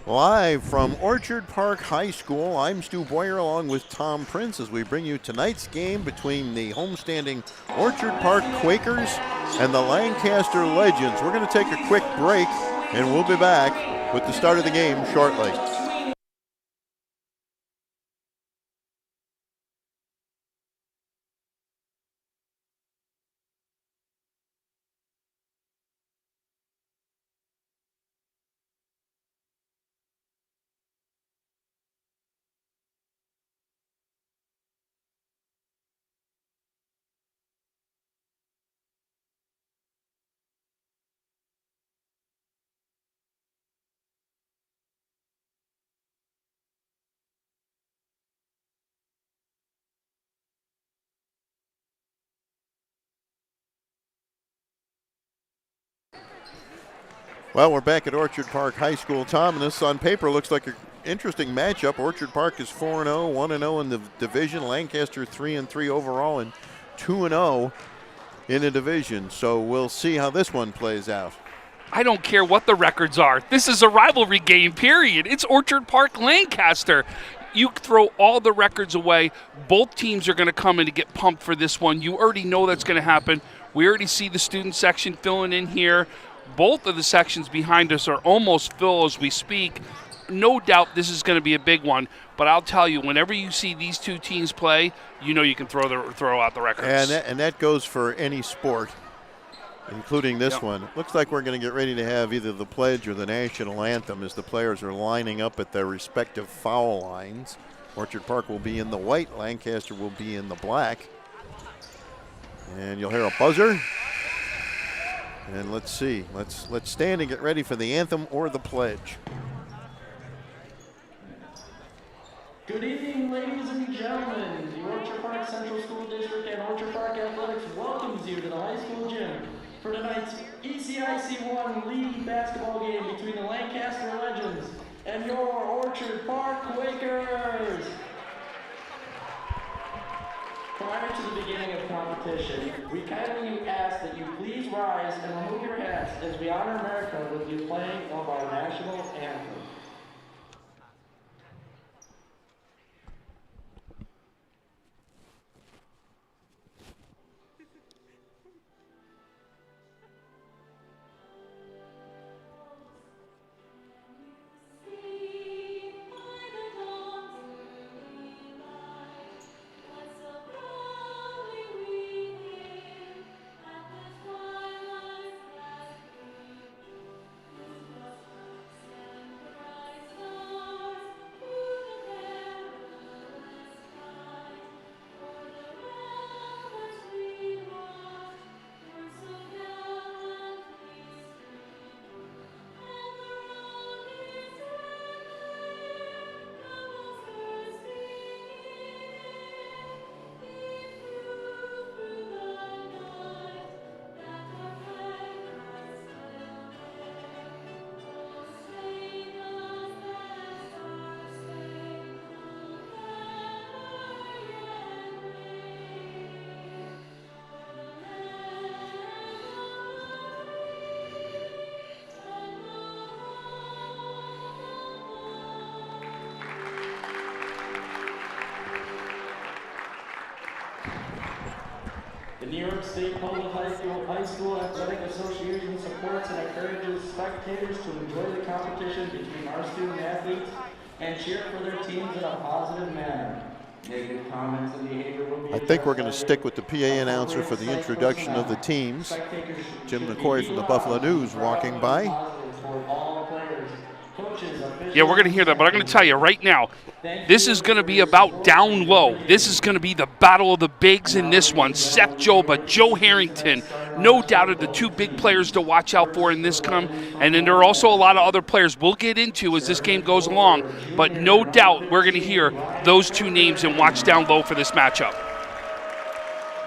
Live from Orchard Park High School, I'm Stu Boyer along with Tom Prince as we bring you tonight's game between the homestanding Orchard Park Quakers and the Lancaster Legends. We're going to take a quick break and we'll be back with the start of the game shortly. Well, we're back at Orchard Park High School, Tom, and this on paper looks like an interesting matchup. Orchard Park is 4-0, 1-0 in the division. Lancaster 3-3 overall and 2-0 in the division. So we'll see how this one plays out. I don't care what the records are. This is a rivalry game, period. It's Orchard Park Lancaster. You throw all the records away. Both teams are going to come in to get pumped for this one. You already know that's going to happen. We already see the student section filling in here. Both of the sections behind us are almost full as we speak. No doubt this is going to be a big one. But I'll tell you, whenever you see these two teams play, you know you can throw out the records. And that goes for any sport, including this one. Looks like we're going to get ready to have either the pledge or the national anthem as the players are lining up at their respective foul lines. Orchard Park will be in the white. Lancaster will be in the black. And you'll hear a buzzer. And let's see. Let's stand and get ready for the anthem or the pledge. Good evening, ladies and gentlemen. The Orchard Park Central School District and Orchard Park Athletics welcomes you to the high school gym for tonight's ECIC1 League basketball game between the Lancaster Legends and your Orchard Park Quakers. Prior to the beginning of competition, we kindly ask that you please rise and remove your hats as we honor America with the playing of our national anthem. The New York State Public High School Athletic Association supports and encourages spectators to enjoy the competition between our student athletes and cheer for their teams in a positive manner. Negative comments and behavior will be I think we're going to stick with the PA announcer for the introduction of the teams. Jim McCoy from the Buffalo News walking by. Yeah, we're going to hear that, but I'm going to tell you right now, this is going to be about down low. This is going to be the battle of the bigs in this one. Seth Joba, Joe Harrington, no doubt are the two big players to watch out for in this come. And then there are also a lot of other players we'll get into as this game goes along. But no doubt we're going to hear those two names and watch down low for this matchup.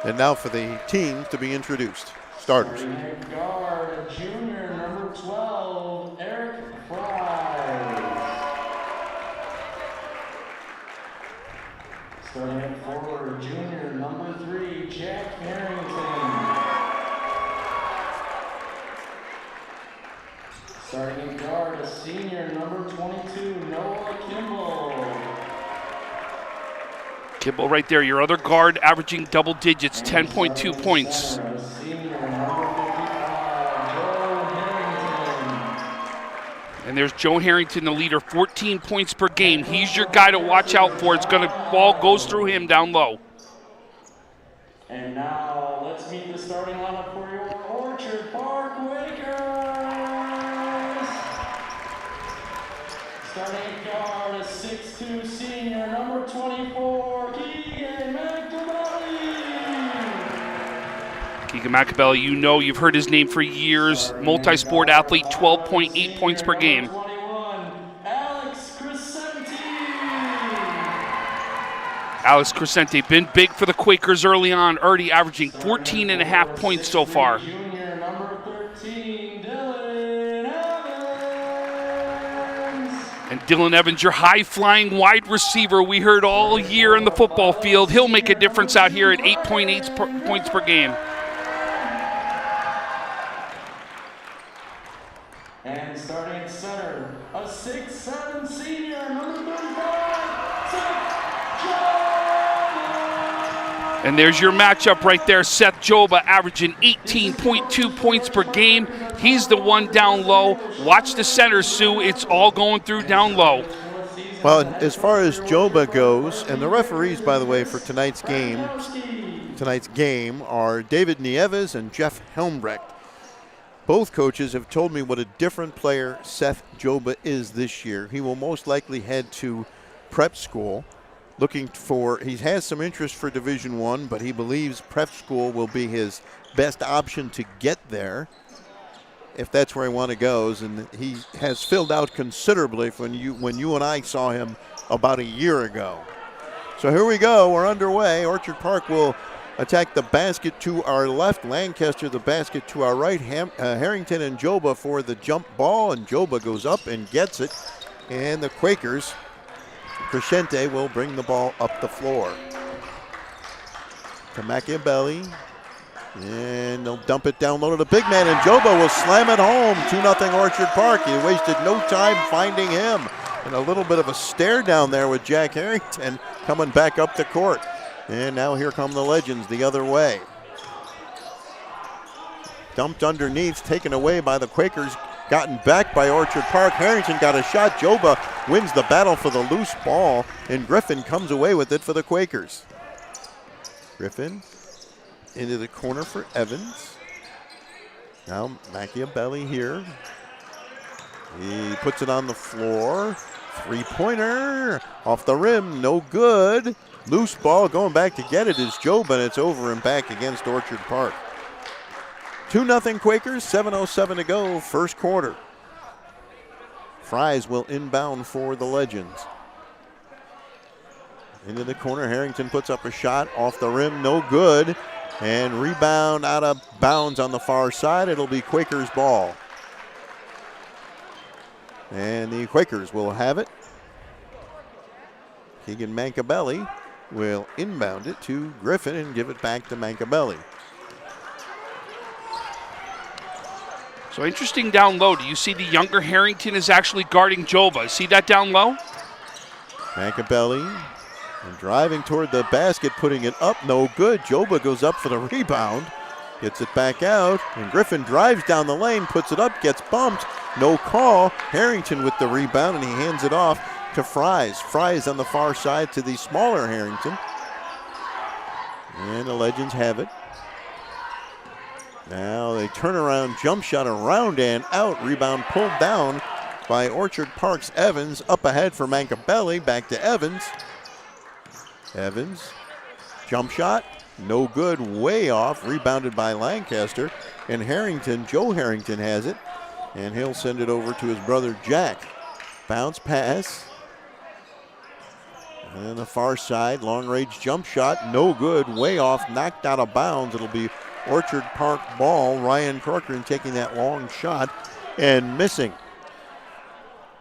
And now for the teams to be introduced. Starters. Guard, junior, number 12, Eric Fry. Starting at forward, junior, number 3, Jack Harrington. Starting at guard, a senior, number 22, Noah Kimball. Kimball right there, your other guard, averaging double digits, 10.2 points. Center, senior, number 55, Joe Harrington. And there's Joe Harrington, the leader, 14 points per game. He's your guy to watch out for. It's going to ball goes through him down low. And now let's meet the starting lineup for your Orchard Park Quakers. Starting guard, a 6'2" senior, number 24, Keegan McAbelly. Keegan McAbelly, you know, you've heard his name for years. Multi-sport athlete, 12.8 points per game. Number 21, Alex Crescenti. Alex Crescenti, been big for the Quakers early on, already averaging 14.5 points so far. Junior, number 13, Dylan Evans. And Dylan Evans, your high-flying wide receiver we heard all year in the football field. He'll make a difference out here at 8.8 points per game. And starting at center, a 6'7" senior, number 35, Seth Joba. And there's your matchup right there. Seth Joba averaging 18.2 points per game. He's the one down low. Watch the center, Sue. It's all going through down low. Well, as far as Joba goes, and the referees, by the way, for tonight's game are David Nieves and Jeff Helmbrecht. Both coaches have told me what a different player Seth Joba is this year. He will most likely head to prep school he has some interest for Division I, but he believes prep school will be his best option to get there if that's where he wants to go. And he has filled out considerably when you and I saw him about a year ago. So here we go. We're underway. Orchard Park will attack the basket to our left. Lancaster the basket to our right. Harrington and Joba for the jump ball, and Joba goes up and gets it. And the Quakers, Crescente, will bring the ball up the floor. To Machiavelli. And they'll dump it down low to the big man, and Joba will slam it home. 2-0 Orchard Park. He wasted no time finding him. And a little bit of a stare down there with Jack Harrington coming back up the court. And now here come the Legends the other way. Dumped underneath, taken away by the Quakers, gotten back by Orchard Park. Harrington got a shot. Joba wins the battle for the loose ball, and Griffin comes away with it for the Quakers. Griffin into the corner for Evans. Now Machiavelli here. He puts it on the floor. Three-pointer off the rim, no good. Loose ball, going back to get it is Joba, and it's over and back against Orchard Park. 2-0 Quakers, 7:07 to go, first quarter. Fries will inbound for the Legends. Into the corner, Harrington puts up a shot off the rim, no good. And rebound out of bounds on the far side. It'll be Quakers ball. And the Quakers will have it. Keegan Machiavelli will inbound it to Griffin and give it back to Machiavelli. So interesting down low. Do you see the younger Harrington is actually guarding Joba? See that down low? Machiavelli and driving toward the basket, putting it up, no good. Joba goes up for the rebound, gets it back out, and Griffin drives down the lane, puts it up, gets bumped, no call. Harrington with the rebound, and he hands it off to Fries. Fries on the far side to the smaller Harrington. And the Legends have it. Now they turn around, jump shot around and out. Rebound pulled down by Orchard Park's Evans. Up ahead for Machiavelli, back to Evans. Evans, jump shot, no good, way off, rebounded by Lancaster. And Harrington, Joe Harrington has it, and he'll send it over to his brother Jack. Bounce pass. And the far side, long range jump shot, no good, way off, knocked out of bounds. It'll be Orchard Park ball. Ryan Corcoran taking that long shot and missing.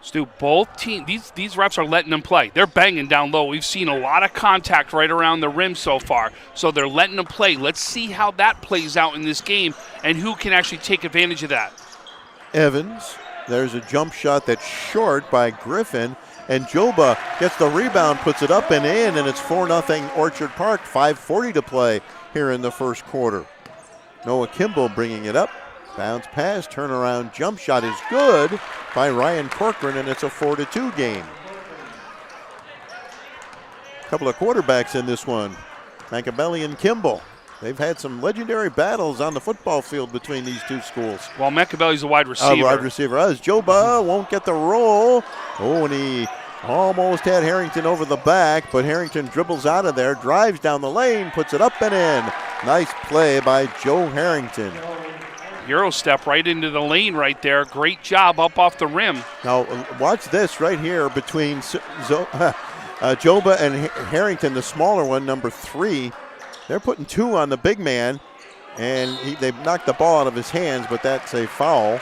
Stu, both teams, these refs are letting them play. They're banging down low. We've seen a lot of contact right around the rim so far, so they're letting them play. Let's see how that plays out in this game and who can actually take advantage of that. Evans There's a jump shot that's short by Griffin. And Joba gets the rebound, puts it up and in, and it's 4-0 Orchard Park. 5:40 to play here in the first quarter. Noah Kimball bringing it up. Bounce pass, turnaround jump shot is good by Ryan Corcoran, and it's a 4-2 game. A couple of quarterbacks in this one, Machiavelli and Kimball. They've had some legendary battles on the football field between these two schools. Well, Machiavelli's a wide receiver. Wide receiver. As Joba won't get the roll. Oh, and he almost had Harrington over the back, but Harrington dribbles out of there, drives down the lane, puts it up and in. Nice play by Joe Harrington. Euro step right into the lane right there. Great job up off the rim. Now, watch this right here between Joba and Harrington, the smaller one, number 3. They're putting 2 on the big man, and they knocked the ball out of his hands, but that's a foul.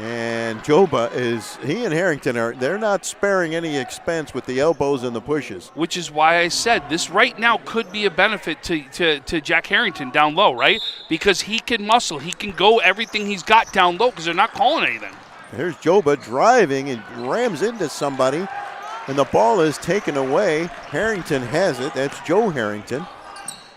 And Joba he and Harrington they're not sparing any expense with the elbows and the pushes. Which is why I said this right now could be a benefit to Jack Harrington down low, right? Because he can muscle. He can go everything he's got down low because they're not calling anything. Here's Joba driving and rams into somebody, and the ball is taken away. Harrington has it. That's Joe Harrington.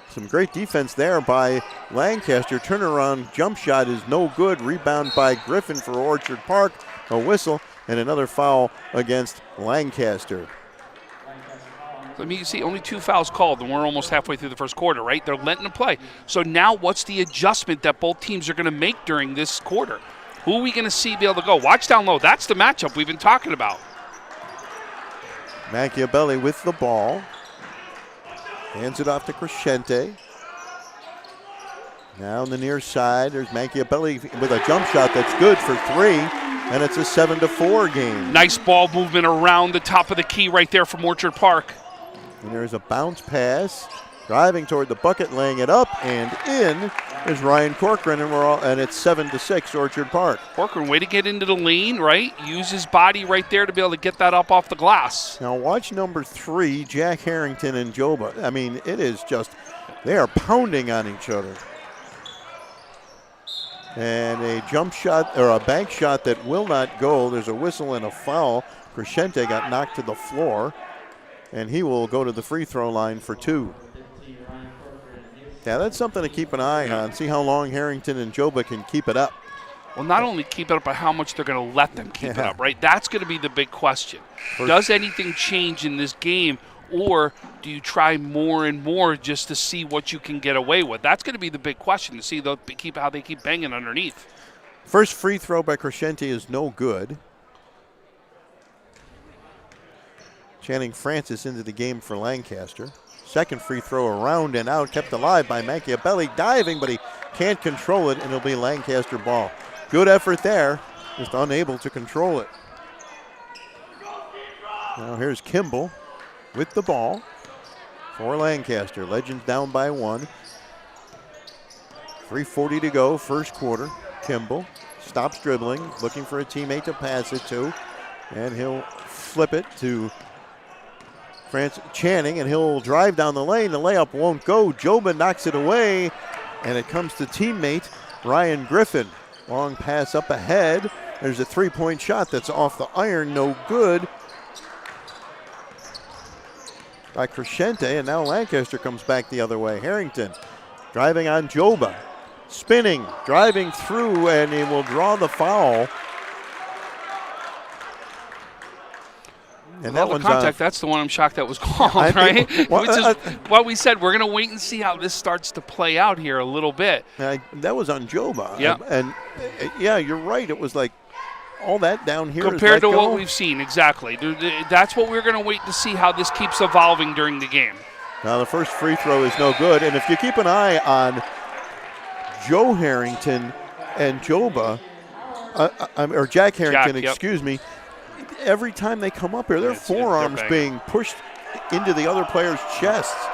Some great defense there by Lancaster. Turnaround jump shot is no good. Rebound by Griffin for Orchard Park. A whistle and another foul against Lancaster. Let me see, only 2 fouls called, and we're almost halfway through the first quarter, right? They're letting them play. So now what's the adjustment that both teams are going to make during this quarter? Who are we going to see be able to go? Watch down low. That's the matchup we've been talking about. Machiavelli with the ball. Hands it off to Crescente. Now on the near side, there's Machiavelli with a jump shot that's good for 3, and it's a 7-4 game. Nice ball movement around the top of the key right there from Orchard Park. And there's a bounce pass, driving toward the bucket, laying it up, and in is Ryan Corcoran, and it's 7-6 Orchard Park. Corcoran, way to get into the lane, right? Use his body right there to be able to get that up off the glass. Now watch number 3, Jack Harrington and Joba. I mean, it is just, they are pounding on each other. And a jump shot, or a bank shot that will not go. There's a whistle and a foul. Crescente got knocked to the floor, and he will go to the free throw line for 2. Yeah, that's something to keep an eye on. See how long Harrington and Joba can keep it up. Well, not only keep it up, but how much they're going to let them keep it up, right? That's going to be the big question. Does anything change in this game, or do you try more and more just to see what you can get away with? That's going to be the big question, to see how they keep banging underneath. First free throw by Crescente is no good. Channing Francis into the game for Lancaster. Second free throw around and out, kept alive by Machiavelli, diving, but he can't control it, and it'll be Lancaster ball. Good effort there, just unable to control it. Now here's Kimball with the ball for Lancaster. Legends down by 1. 3:40 to go, first quarter. Kimball stops dribbling, looking for a teammate to pass it to, and he'll flip it to Channing, and he'll drive down the lane. The layup won't go. Joba knocks it away, and it comes to teammate Ryan Griffin. Long pass up ahead. There's a 3-point shot that's off the iron, no good by Crescente, and now Lancaster comes back the other way. Harrington driving on Joba, spinning, driving through, and he will draw the foul. And that one's contact, that's the one I'm shocked that was called, right? Which is what we said. We're going to wait and see how this starts to play out here a little bit. That was on Joba. Yeah. And yeah, you're right. It was like all that down here. Compared to what we've seen, exactly. That's what we're going to wait to see how this keeps evolving during the game. Now the first free throw is no good. And if you keep an eye on Joe Harrington and Joba, or Jack Harrington, excuse me, every time they come up here, their forearms being pushed into the other player's chests.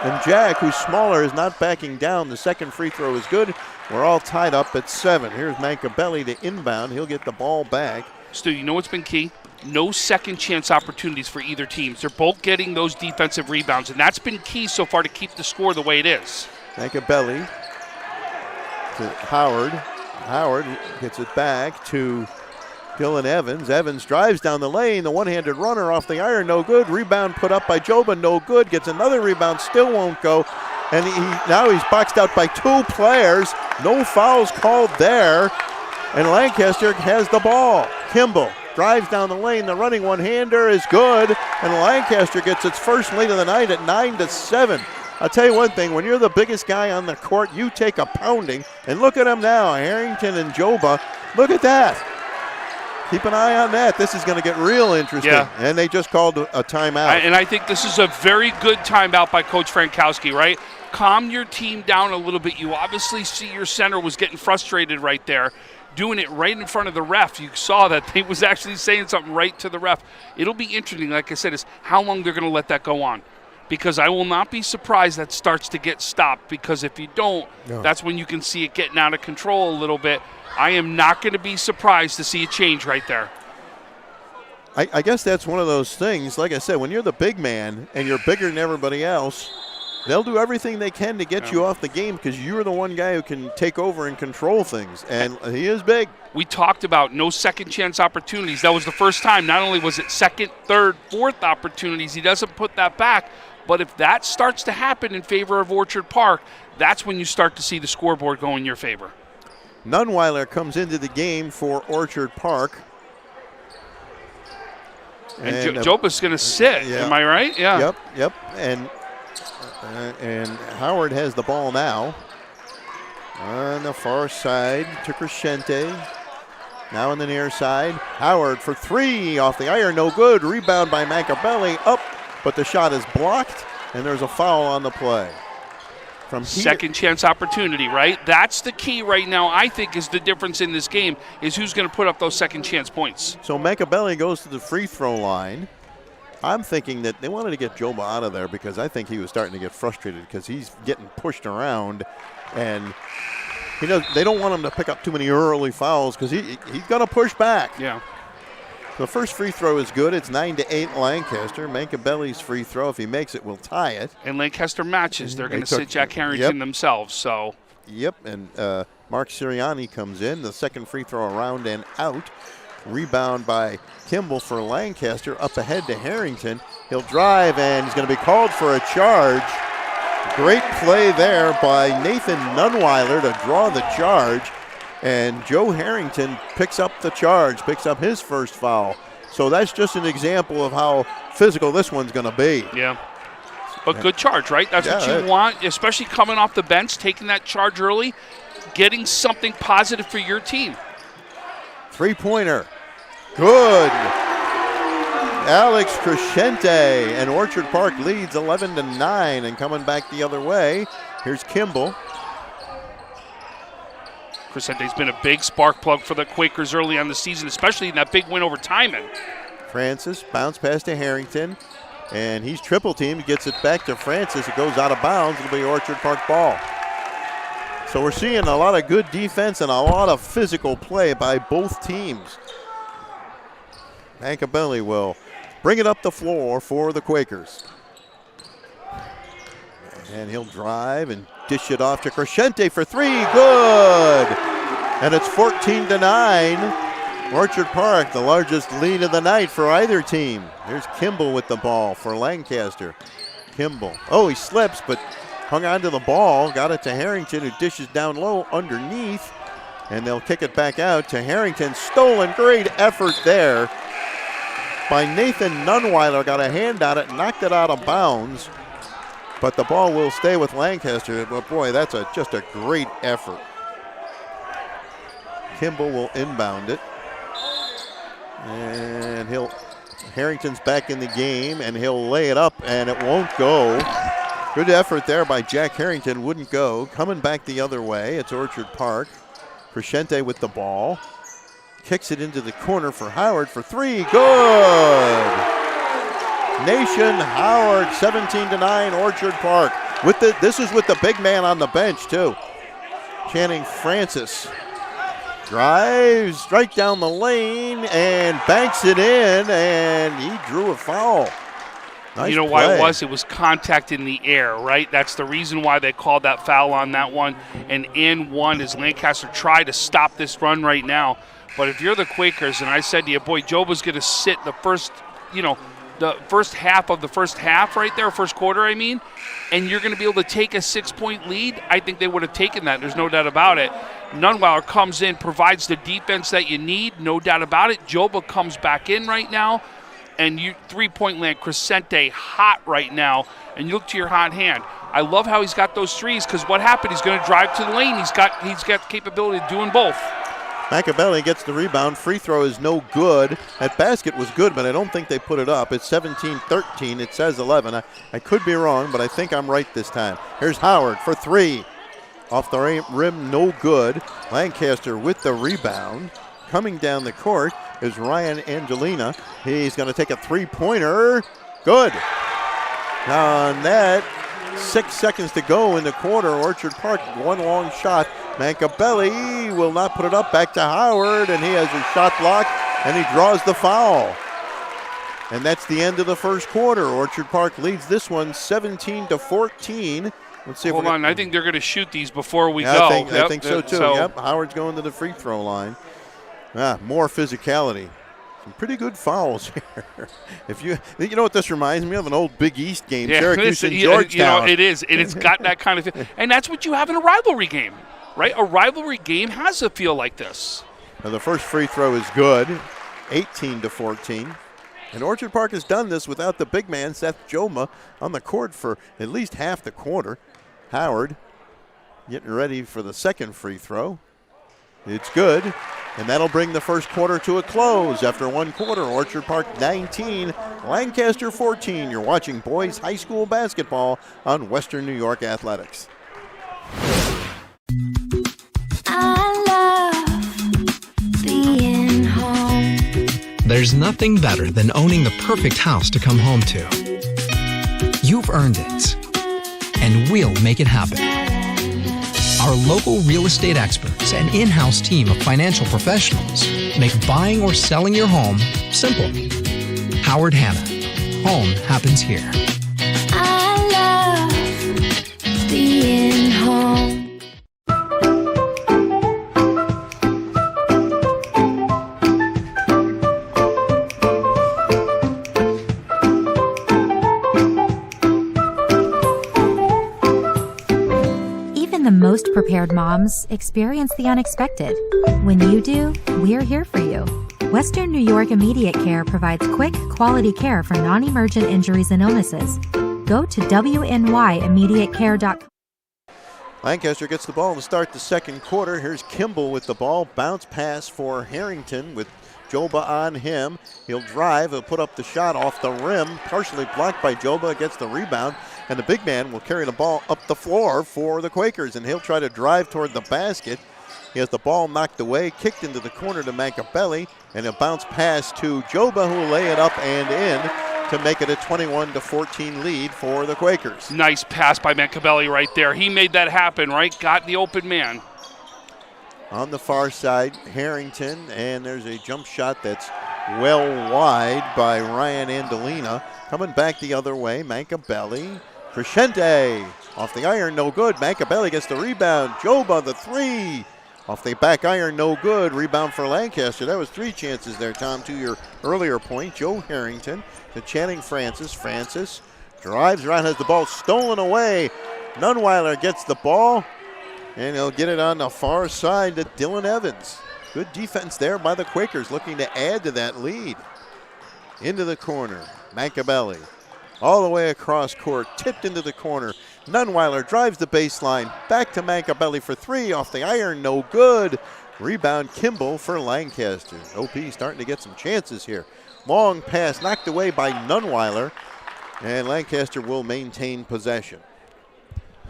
And Jack, who's smaller, is not backing down. The second free throw is good. We're all tied up at 7. Here's Machiavelli to inbound. He'll get the ball back. Stu, you know what's been key? No second chance opportunities for either teams. They're both getting those defensive rebounds, and that's been key so far to keep the score the way it is. Machiavelli to Howard. Howard gets it back to Dylan Evans. Evans drives down the lane. The one-handed runner off the iron, no good. Rebound put up by Joba, no good. Gets another rebound, still won't go. And now he's boxed out by 2 players. No fouls called there. And Lancaster has the ball. Kimball drives down the lane. The running one-hander is good. And Lancaster gets its first lead of the night at 9-7. I'll tell you one thing, when you're the biggest guy on the court, you take a pounding. And look at them now, Harrington and Joba. Look at that. Keep an eye on that. This is going to get real interesting. Yeah. And they just called a timeout. And I think this is a very good timeout by Coach Frankowski, right? Calm your team down a little bit. You obviously see your center was getting frustrated right there, doing it right in front of the ref. You saw that he was actually saying something right to the ref. It'll be interesting, like I said, is how long they're going to let that go on. Because I will not be surprised that starts to get stopped, because if you don't, that's when you can see it getting out of control a little bit. I am not going to be surprised to see a change right there. I guess that's one of those things. Like I said, when you're the big man and you're bigger than everybody else, they'll do everything they can to get you off the game, because you're the one guy who can take over and control things. And he is big. We talked about no second chance opportunities. That was the first time. Not only was it second, third, fourth opportunities, he doesn't put that back. But if that starts to happen in favor of Orchard Park, that's when you start to see the scoreboard go in your favor. Nunweiler comes into the game for Orchard Park. And Joba's going to sit. Yeah. Am I right? Yeah. Yep. And Howard has the ball now. On the far side to Crescente. Now on the near side. Howard for 3 off the iron. No good. Rebound by Machiavelli. Up. But the shot is blocked, and there's a foul on the play. From second chance opportunity, right? That's the key right now, I think, is the difference in this game, is who's going to put up those second chance points. So Machiavelli goes to the free throw line. I'm thinking that they wanted to get Joba out of there, because I think he was starting to get frustrated because he's getting pushed around, and they don't want him to pick up too many early fouls, because he's going to push back. Yeah. The first free throw is good. It's 9-8 Lancaster. Machiavelli's free throw, if he makes it, will tie it. And Lancaster matches. They're going to sit Jack Harrington themselves. So. Yep, and Mark Sirianni comes in. The second free throw around and out. Rebound by Kimball for Lancaster. Up ahead to Harrington. He'll drive, and he's going to be called for a charge. Great play there by Nathan Nunweiler to draw the charge. And Joe Harrington picks up the charge, picks up his first foul. So that's just an example of how physical this one's going to be. Yeah. But good charge, right? That's what you want, especially coming off the bench, taking that charge early, getting something positive for your team. Three-pointer. Good. Alex Crescente, and Orchard Park leads 11-9, and coming back the other way, here's Kimball. Crescente's been a big spark plug for the Quakers early on the season, especially in that big win over Timon. Francis, bounce pass to Harrington, and he's triple teamed. Gets it back to Francis. It goes out of bounds. It'll be Orchard Park ball. So we're seeing a lot of good defense and a lot of physical play by both teams. Machiavelli will bring it up the floor for the Quakers. And he'll drive and dish it off to Crescente for 3. Good. And it's 14-9. Orchard Park, the largest lead of the night for either team. Here's Kimball with the ball for Lancaster. Kimball. Oh, he slips, but hung on to the ball. Got it to Harrington, who dishes down low underneath. And they'll kick it back out to Harrington. Stolen. Great effort there by Nathan Nunweiler. Got a hand on it, knocked it out of bounds. But the ball will stay with Lancaster. But boy, that's just a great effort. Kimball will inbound it. And Harrington's back in the game, and he'll lay it up, and it won't go. Good effort there by Jack Harrington, wouldn't go. Coming back the other way, it's Orchard Park. Crescente with the ball. Kicks it into the corner for Howard for 3. Good! Nation Howard, 17-9, Orchard Park. This is with the big man on the bench, too. Channing Francis drives right down the lane and banks it in, and he drew a foul. Nice you know why play. it was? It was contact in the air, right? That's the reason why they called that foul on that one. And in one as Lancaster tried to stop this run right now. But if you're the Quakers, and I said to you, boy, Joba's going to sit the first, the first half of the first half right there, first quarter, I mean, and you're going to be able to take a 6-point lead, I think they would have taken that. There's no doubt about it. Nunweiler comes in, provides the defense that you need, no doubt about it. Joba comes back in right now. And you 3-point land, Crescente hot right now, and you look to your hot hand. I love how he's got those threes because what happened? He's going to drive to the lane. He's got the capability of doing both. Macabelli gets the rebound. Free throw is no good. That basket was good, but I don't think they put it up. It's 17-13. It says 11. I could be wrong, but I think I'm right this time. Here's Howard for 3. Off the rim, no good. Lancaster with the rebound. Coming down the court is Ryan Angelina. He's going to take a 3-pointer. Good. On that, 6 seconds to go in the quarter. Orchard Park, one long shot. Mancabelli will not put it up. Back to Howard, and he has his shot blocked, and he draws the foul. And that's the end of the first quarter. Orchard Park leads this one 17-14. Let's see. Hold on, I think they're going to shoot these before we go. I think so too. Yep, Howard's going to the free throw line. More physicality. Some pretty good fouls here. If you know what this reminds me of? An old Big East game. Syracuse and Georgetown. It is. And it's got that kind of, and that's what you have in a rivalry game, right? A rivalry game has a feel like this. Now the first free throw is good, 18-14. And Orchard Park has done this without the big man, Seth Joma, on the court for at least half the quarter. Howard getting ready for the second free throw. It's good, and that'll bring the first quarter to a close. After one quarter, Orchard Park 19, Lancaster 14. You're watching boys high school basketball on Western New York Athletics. I love being home. There's nothing better than owning the perfect house to come home to. You've earned it, and we'll make it happen. Our local real estate experts and in-house team of financial professionals make buying or selling your home simple. Howard Hanna. Home happens here. I love being home. The most prepared moms experience the unexpected. When you do, we're here for you. Western New York Immediate Care provides quick, quality care for non-emergent injuries and illnesses. Go to wnyImmediatecare.com. Lancaster gets the ball to start the second quarter. Here's Kimball with the ball. Bounce pass for Harrington with Joba on him. He'll drive. He'll put up the shot off the rim. Partially blocked by Joba. Gets the rebound. And the big man will carry the ball up the floor for the Quakers. And he'll try to drive toward the basket. He has the ball knocked away. Kicked into the corner to Mancabelli. And a bounce pass to Joba, who will lay it up and in to make it a 21-14 lead for the Quakers. Nice pass by Mancabelli right there. He made that happen, right? Got the open man. On the far side, Harrington, and there's a jump shot that's well wide by Ryan Andolina. Coming back the other way, Mancabelli. Crescente off the iron, no good. Mancabelli gets the rebound. Joba, the 3. Off the back iron, no good. Rebound for Lancaster. That was 3 chances there, Tom, to your earlier point. Joe Harrington to Channing Francis. Francis drives around, has the ball stolen away. Nunweiler gets the ball, and he'll get it on the far side to Dylan Evans. Good defense there by the Quakers, looking to add to that lead. Into the corner, Mancabelli. All the way across court, tipped into the corner. Nunweiler drives the baseline. Back to Mancabelli for 3. Off the iron, no good. Rebound Kimball for Lancaster. OP starting to get some chances here. Long pass knocked away by Nunweiler. And Lancaster will maintain possession.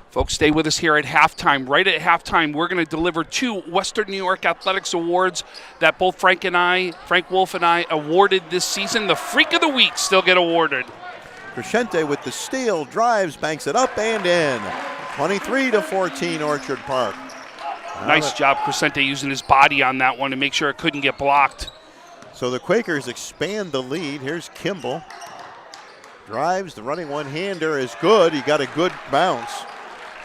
Folks, stay with us here at halftime. Right at halftime, we're going to deliver 2 Western New York Athletics awards that both Frank Wolf and I awarded this season. The Freak of the Week still get awarded. Crescente with the steal, drives, banks it up and in. 23-14 Orchard Park. Nice job, Crescente, using his body on that one to make sure it couldn't get blocked. So the Quakers expand the lead. Here's Kimball. Drives, the running one-hander is good. He got a good bounce.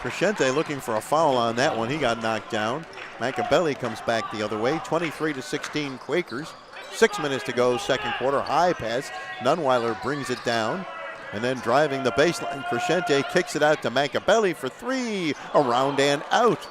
Crescente looking for a foul on that one. He got knocked down. Machiavelli comes back the other way. 23-16 Quakers. 6 minutes to go, second quarter. High pass. Nunweiler brings it down. And then driving the baseline, Crescente kicks it out to Machiavelli for three. Around and out.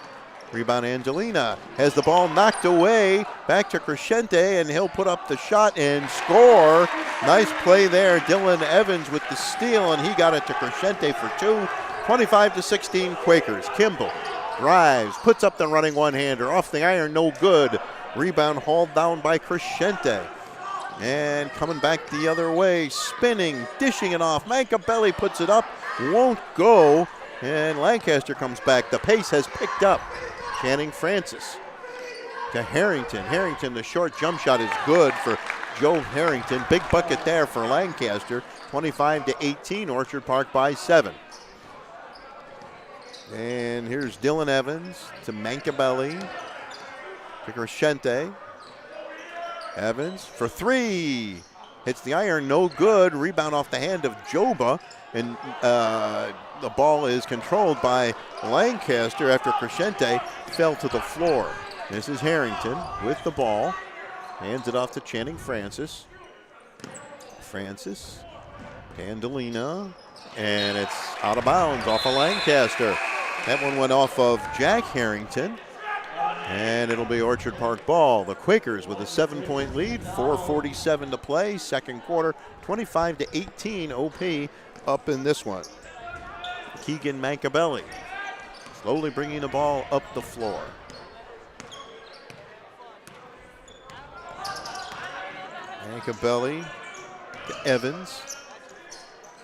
Rebound Angelina has the ball knocked away. Back to Crescente, and he'll put up the shot and score. Nice play there. Dylan Evans with the steal, and he got it to Crescente for two. 25-16 Quakers. Kimball drives, puts up the running one-hander. Off the iron, no good. Rebound hauled down by Crescente. And coming back the other way, spinning, dishing it off. Machiavelli puts it up, won't go. And Lancaster comes back. The pace has picked up. Channing Francis to Harrington. Harrington, the short jump shot is good for Joe Harrington. Big bucket there for Lancaster. 25-18, Orchard Park by 7. And here's Dylan Evans to Machiavelli to Crescente. Evans for three. Hits the iron, no good. Rebound off the hand of Joba. And the ball is controlled by Lancaster after Crescente fell to the floor. This is Harrington with the ball. Hands it off to Channing Francis. Francis, Candelina, and it's out of bounds off of Lancaster. That one went off of Jack Harrington, and it'll be Orchard Park ball. The Quakers with a 7-point lead, 4:47 to play, second quarter, 25-18 OP up in this one. Keegan Machiavelli slowly bringing the ball up the floor. Machiavelli to Evans.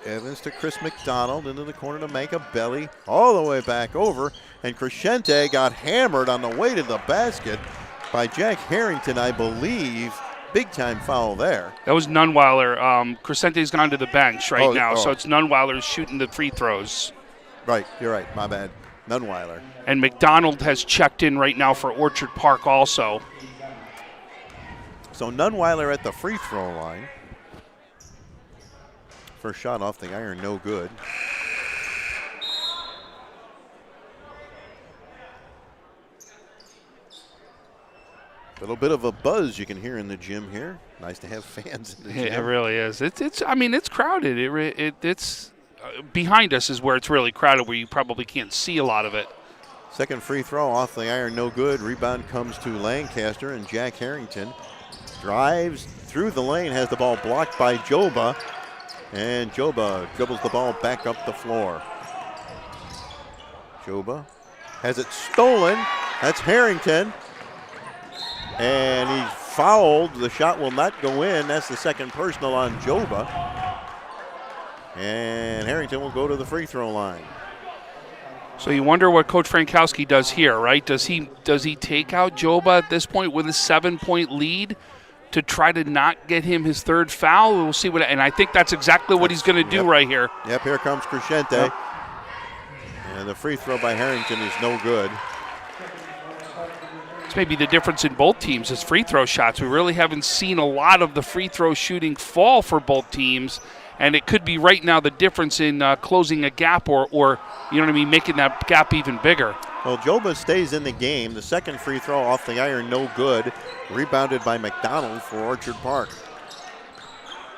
Evans to Chris McDonald into the corner to Machiavelli. All the way back over. And Crescente got hammered on the way to the basket by Jack Harrington, I believe. Big time foul there. That was Nunweiler. Crescente's gone to the bench now, so it's Nunweiler shooting the free throws. Right, you're right. My bad. Nunweiler. And McDonald has checked in right now for Orchard Park also. So Nunweiler at the free throw line. First shot off the iron, no good. A little bit of a buzz you can hear in the gym here. Nice to have fans in the gym. It really is. It's crowded. It's behind us is where it's really crowded, where you probably can't see a lot of it. Second free throw off the iron, no good. Rebound comes to Lancaster, and Jack Harrington drives through the lane, has the ball blocked by Joba, and Joba dribbles the ball back up the floor. Joba has it stolen. That's Harrington. And he's fouled. The shot will not go in. That's the second personal on Joba. And Harrington will go to the free throw line. So you wonder what Coach Frankowski does here, right? Does he take out Joba at this point with a 7-point lead to try to not get him his third foul? We'll see what, and I think that's exactly what he's going to do right here. Yep, here comes Crescente. Yep. And the free throw by Harrington is no good. It's maybe the difference in both teams is free throw shots. We really haven't seen a lot of the free throw shooting fall for both teams, and it could be right now the difference in closing a gap or you know what I mean, making that gap even bigger. Well, Joba stays in the game. The second free throw off the iron, no good. Rebounded by McDonald for Orchard Park.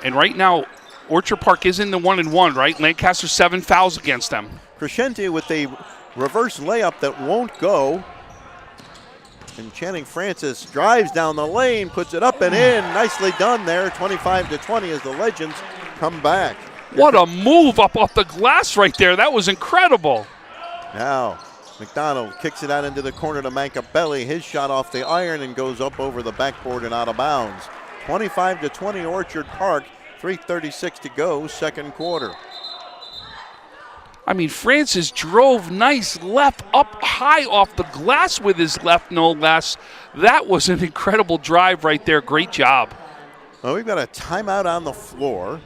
And right now, Orchard Park is in the 1-1, right? Lancaster 7 fouls against them. Crescente with a reverse layup that won't go. And Channing Francis drives down the lane, puts it up and in. Nicely done there, 25-20 as the Legends come back. What a move up off the glass right there. That was incredible. Now, McDonald kicks it out into the corner to Machiavelli. His shot off the iron and goes up over the backboard and out of bounds. 25-20 Orchard Park, 3:36 to go, second quarter. I mean, Francis drove nice left up high off the glass with his left, no less. That was an incredible drive right there. Great job. Well, we've got a timeout on the floor.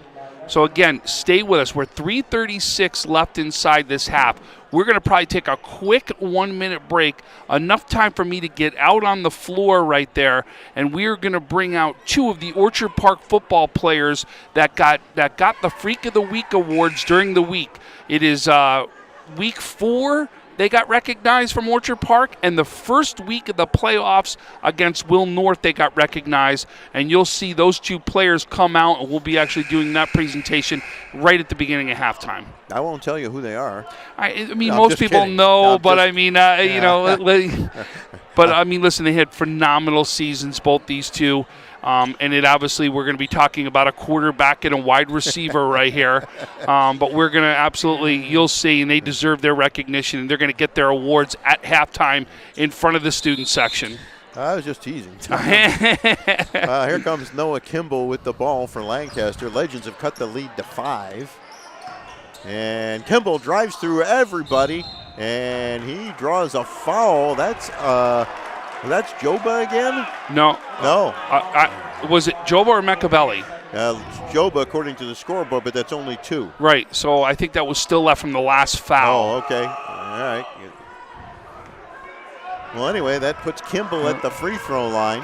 So again, stay with us. We're 3:36 left inside this half. We're going to probably take a quick 1-minute break, enough time for me to get out on the floor right there, and we're going to bring out 2 of the Orchard Park football players that got the Freak of the Week awards during the week. It is week 4. They got recognized from Orchard Park, and the first week of the playoffs against Will North, they got recognized, and you'll see those 2 players come out, and we'll be actually doing that presentation right at the beginning of halftime. I won't tell you who they are. I mean, No, most people kidding. know, No, but just- I mean, you know, but I mean, listen, they had phenomenal seasons, both these 2. And it obviously, we're going to be talking about a quarterback and a wide receiver right here. But we're going to absolutely, you'll see, and they deserve their recognition, and they're going to get their awards at halftime in front of the student section. I was just teasing. Here comes Noah Kimball with the ball for Lancaster. Legends have cut the lead to 5. And Kimball drives through everybody, and he draws a foul. That's Joba again? No. No. Was it Joba or Mechabelli? Joba, according to the scoreboard, but that's only 2. Right, so I think that was still left from the last foul. Oh, okay. All right. Well, anyway, that puts Kimball at the free throw line.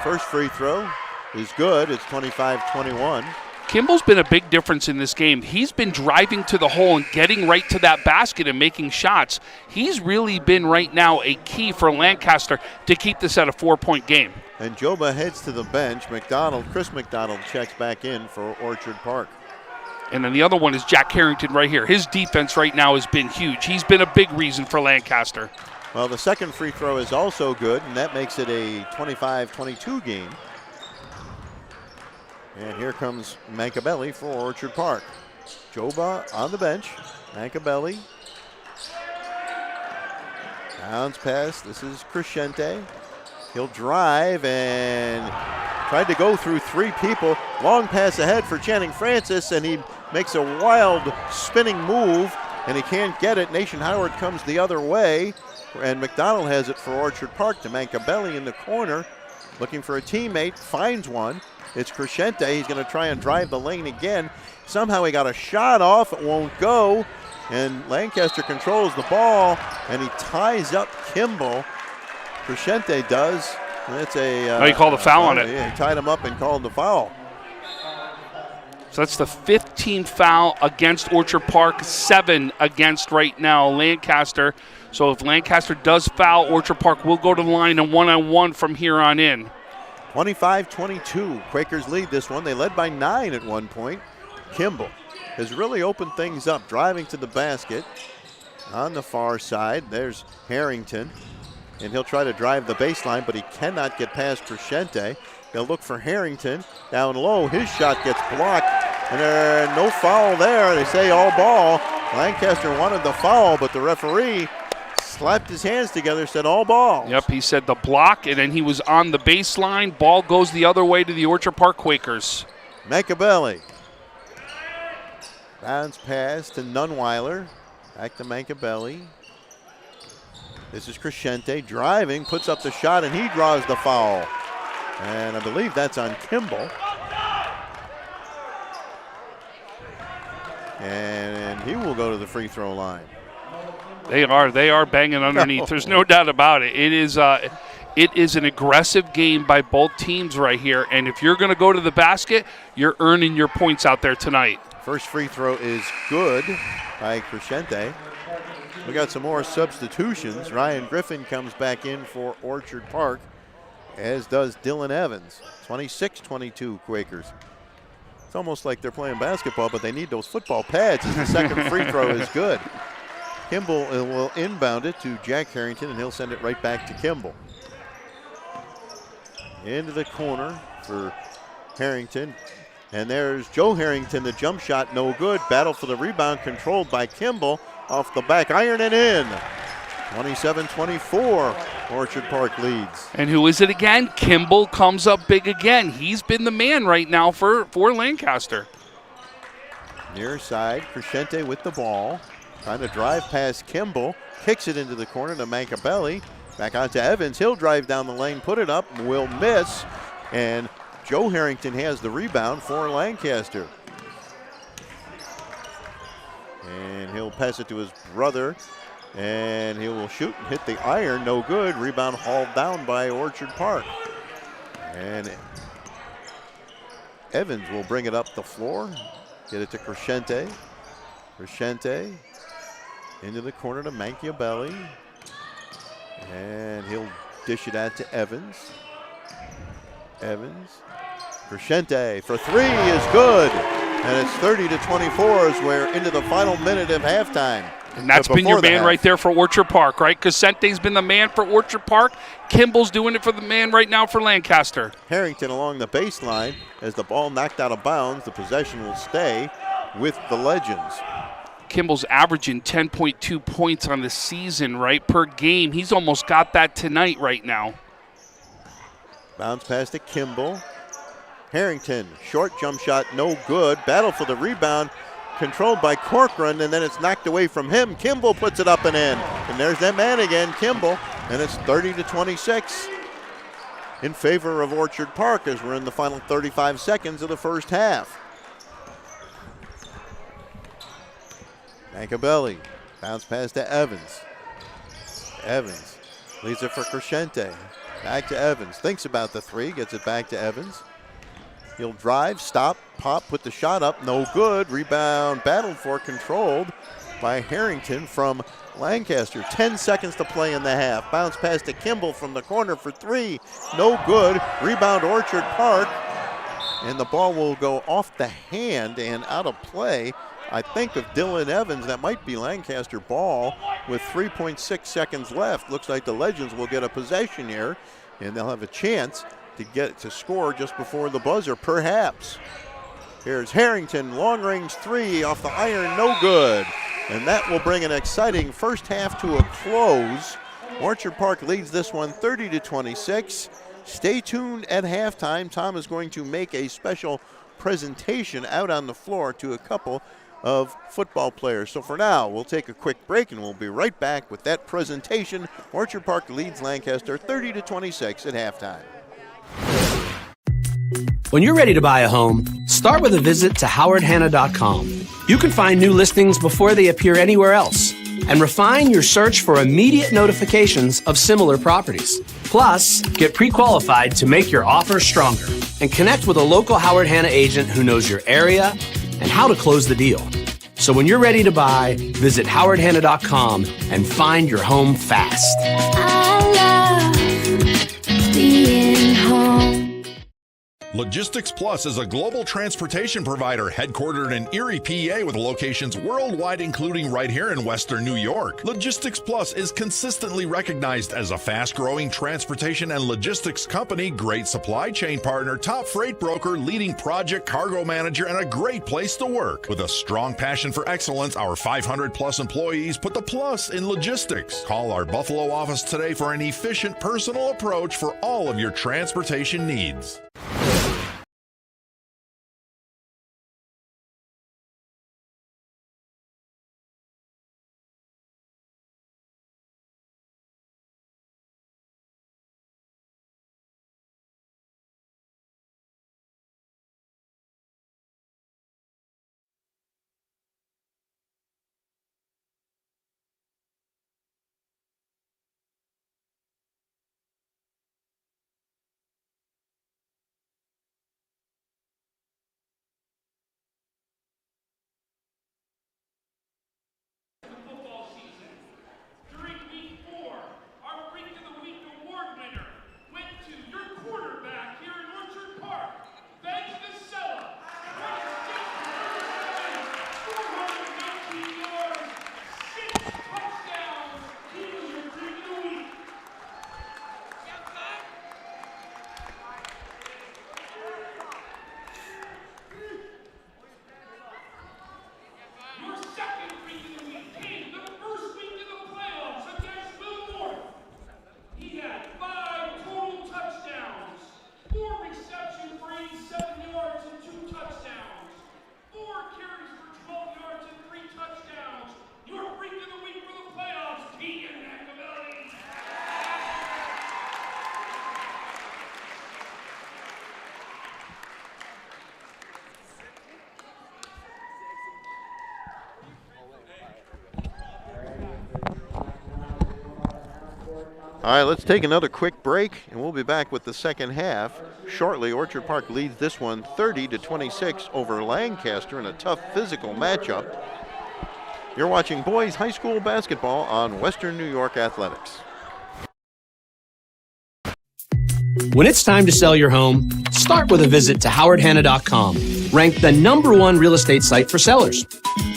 First free throw is good. It's 25-21. Kimball's been a big difference in this game. He's been driving to the hole and getting right to that basket and making shots. He's really been right now a key for Lancaster to keep this at a 4-point game. And Joba heads to the bench. Chris McDonald checks back in for Orchard Park. And then the other one is Jack Harrington right here. His defense right now has been huge. He's been a big reason for Lancaster. Well, the second free throw is also good, and that makes it a 25-22 game. And here comes Mancabelli for Orchard Park. Joba on the bench. Mancabelli. Bounce pass. This is Crescente. He'll drive and tried to go through 3 people. Long pass ahead for Channing Francis, and he makes a wild spinning move, and he can't get it. Nation Howard comes the other way, and McDonald has it for Orchard Park to Mancabelli in the corner. Looking for a teammate, finds one. It's Crescente. He's going to try and drive the lane again. Somehow he got a shot off. It won't go. And Lancaster controls the ball, and he ties up Kimball. Crescente does. And that's a. He called a foul on it. Yeah, he tied him up and called the foul. So that's the 15th foul against Orchard Park, 7 against right now Lancaster. So if Lancaster does foul, Orchard Park will go to the line and 1-on-1 from here on in. 25-22. Quakers lead this one. They led by 9 at one point. Kimball has really opened things up, driving to the basket on the far side. There's Harrington, and he'll try to drive the baseline, but he cannot get past Crescente. They'll look for Harrington down low. His shot gets blocked, and there's no foul there. They say all ball. Lancaster wanted the foul, but the referee slapped his hands together, said all ball. Yep, he said the block, and then he was on the baseline. Ball goes the other way to the Orchard Park Quakers. Mancabelli. Bounce pass to Nunweiler. Back to Mancabelli. This is Crescente driving, puts up the shot, and he draws the foul. And I believe that's on Kimball. And he will go to the free throw line. They are banging underneath. There's no doubt about it. It is an aggressive game by both teams right here. And if you're going to go to the basket, you're earning your points out there tonight. First free throw is good by Crescente. We got some more substitutions. Ryan Griffin comes back in for Orchard Park, as does Dylan Evans. 26-22 Quakers. It's almost like they're playing basketball, but they need those football pads as the second free throw is good. Kimball will inbound it to Jack Harrington, and he'll send it right back to Kimball. Into the corner for Harrington. And there's Joe Harrington, the jump shot, no good. Battle for the rebound controlled by Kimball. Off the back iron and in. 27-24, Orchard Park leads. And who is it again? Kimball comes up big again. He's been the man right now for Lancaster. Near side, Crescente with the ball. Trying to drive past Kimball. Kicks it into the corner to Mancabelli. Back onto Evans. He'll drive down the lane, put it up, will miss. And Joe Harrington has the rebound for Lancaster. And he'll pass it to his brother, and he will shoot and hit the iron. No good. Rebound hauled down by Orchard Park. And Evans will bring it up the floor. Get it to Crescente. Crescente into the corner to Manchiabelli. And he'll dish it out to Evans. Evans. Crescente for three is good. And it's 30-24 as we're into the final minute of halftime. And that's been your man right there for Orchard Park, right? Crescente's been the man for Orchard Park. Kimball's doing it for the man right now for Lancaster. Harrington along the baseline. As the ball knocked out of bounds, the possession will stay with the Legends. Kimball's averaging 10.2 points on the season, right, per game. He's almost got that tonight right now. Bounce pass to Kimball. Harrington, short jump shot, no good. Battle for the rebound, controlled by Corcoran, and then it's knocked away from him. Kimball puts it up and in. And there's that man again, Kimball. And it's 30-26 in favor of Orchard Park as we're in the final 35 seconds of the first half. Manchiabelli, bounce pass to Evans. Evans leaves it for Crescente. Back to Evans, thinks about the three, gets it back to Evans. He'll drive, stop, pop, put the shot up, no good. Rebound battled for, controlled by Harrington from Lancaster. 10 seconds to play in the half. Bounce pass to Kimball from the corner for three, no good. Rebound Orchard Park, and the ball will go off the hand and out of play. I think of Dylan Evans, that might be Lancaster ball with 3.6 seconds left. Looks like the Legends will get a possession here, and they'll have a chance to get to score just before the buzzer, perhaps. Here's Harrington, long range three off the iron, no good. And that will bring an exciting first half to a close. Orchard Park leads this one 30-26. Stay tuned at halftime. Tom is going to make a special presentation out on the floor to a couple of football players. So for now, we'll take a quick break and we'll be right back with that presentation. Orchard Park leads Lancaster 30-26 at halftime. When you're ready to buy a home, start with a visit to howardhanna.com. You can find new listings before they appear anywhere else and refine your search for immediate notifications of similar properties. Plus, get pre-qualified to make your offer stronger and connect with a local Howard Hanna agent who knows your area and how to close the deal. So when you're ready to buy, visit howardhanna.com and find your home fast. I love being home. Logistics Plus is a global transportation provider headquartered in Erie, PA with locations worldwide, including right here in Western New York. Logistics Plus is consistently recognized as a fast-growing transportation and logistics company, great supply chain partner, top freight broker, leading project cargo manager, and a great place to work. With a strong passion for excellence, our 500-plus employees put the plus in logistics. Call our Buffalo office today for an efficient, personal approach for all of your transportation needs. All right, let's take another quick break, and we'll be back with the second half. Shortly, Orchard Park leads this one 30-26 over Lancaster in a tough physical matchup. You're watching boys high school basketball on Western New York Athletics. When it's time to sell your home, start with a visit to howardhanna.com, ranked the #1 real estate site for sellers.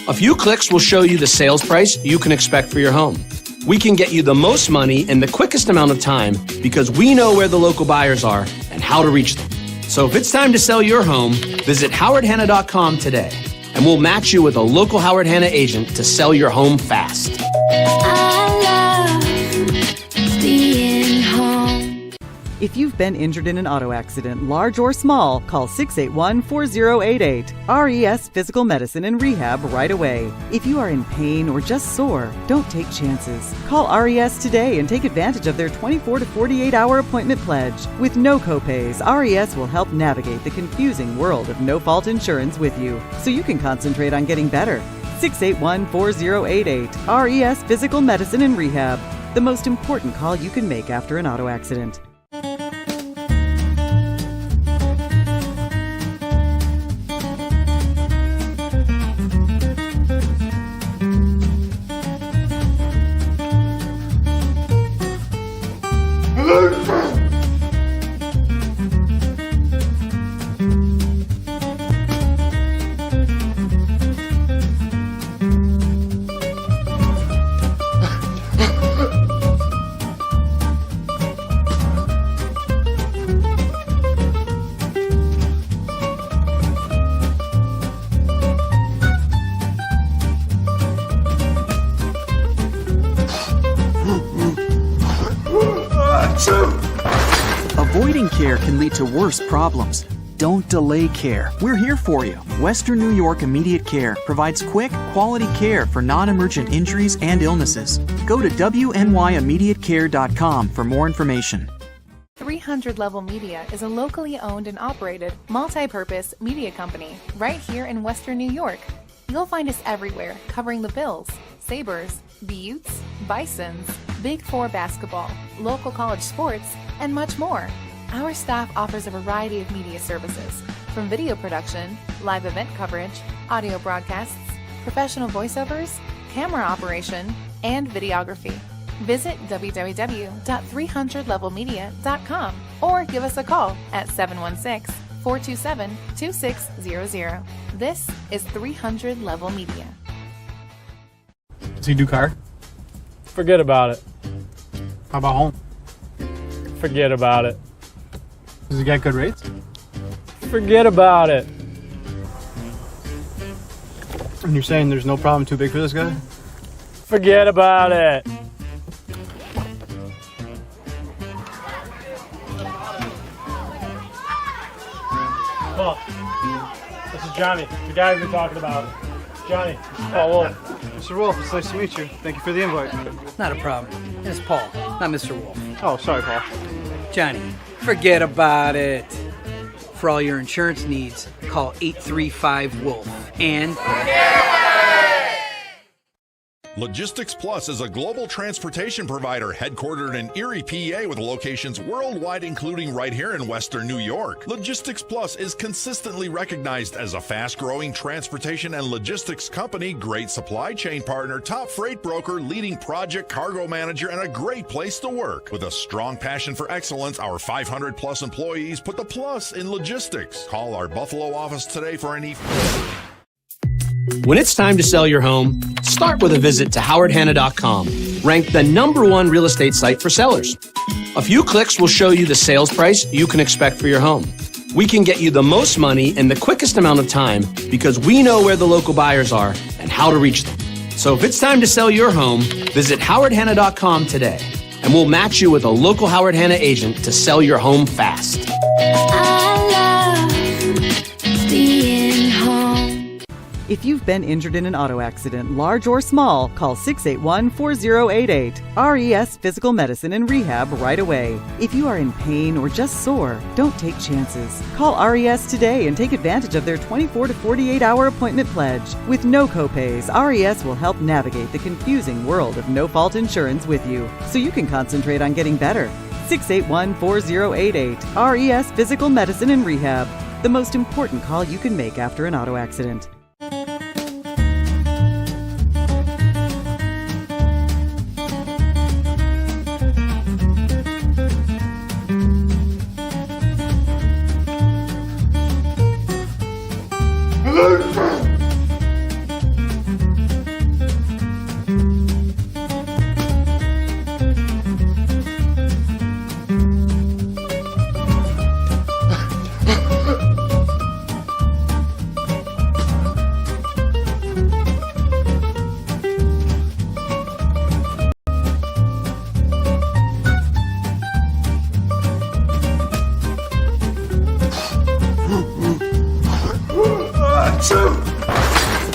A few clicks will show you the sales price you can expect for your home. We can get you the most money in the quickest amount of time because we know where the local buyers are and how to reach them. So if it's time to sell your home, visit howardhanna.com today, and we'll match you with a local Howard Hanna agent to sell your home fast. I love being home. If you've been injured in an auto accident, large or small, call 681-4088. RES Physical Medicine and Rehab right away. If you are in pain or just sore, don't take chances. Call RES today and take advantage of their 24 to 48-hour appointment pledge. With no copays, RES will help navigate the confusing world of no-fault insurance with you, so you can concentrate on getting better. 681-4088. RES Physical Medicine and Rehab. The most important call you can make after an auto accident. Avoiding care can lead to worse problems. Don't delay care. We're here for you. Western New York Immediate Care provides quick, quality care for non-emergent injuries and illnesses. Go to WNYImmediatecare.com for more information. 300 Level Media is a locally owned and operated, multi-purpose media company right here in Western New York. You'll find us everywhere, covering the Bills, Sabres, Buttes, Bisons, Big Four basketball, local college sports, and much more. Our staff offers a variety of media services, from video production, live event coverage, audio broadcasts, professional voiceovers, camera operation, and videography. Visit www.300levelmedia.com or give us a call at 716-427-2600. This is 300 Level Media. Does he do car? Forget about it. How about home? Forget about it. Does he get good rates? Forget about it. And you're saying there's no problem too big for this guy? Forget about it. Paul, this is Johnny, the guy we've been talking about. Johnny, Paul Wolf. Mr. Wolf, it's nice to meet you. Thank you for the invite. Not a problem. It's Paul, not Mr. Wolf. Oh, sorry, Paul. Johnny, forget about it. For all your insurance needs, call 835-WOLF and... Logistics Plus is a global transportation provider headquartered in Erie, PA with locations worldwide, including right here in Western New York. Logistics Plus is consistently recognized as a fast-growing transportation and logistics company, great supply chain partner, top freight broker, leading project cargo manager, and a great place to work. With a strong passion for excellence, our 500-plus employees put the plus in logistics. Call our Buffalo office today for any... When it's time to sell your home, start with a visit to howardhanna.com, ranked the #1 real estate site for sellers. A few clicks will show you the sales price you can expect for your home. We can get you the most money in the quickest amount of time because we know where the local buyers are and how to reach them. So if it's time to sell your home, visit howardhanna.com today, and we'll match you with a local Howard Hanna agent to sell your home fast. I love being home. If you've been injured in an auto accident, large or small, call 681-4088. RES Physical Medicine and Rehab right away. If you are in pain or just sore, don't take chances. Call RES today and take advantage of their 24 to 48-hour appointment pledge. With no copays, RES will help navigate the confusing world of no-fault insurance with you, so you can concentrate on getting better. 681-4088. RES Physical Medicine and Rehab. The most important call you can make after an auto accident.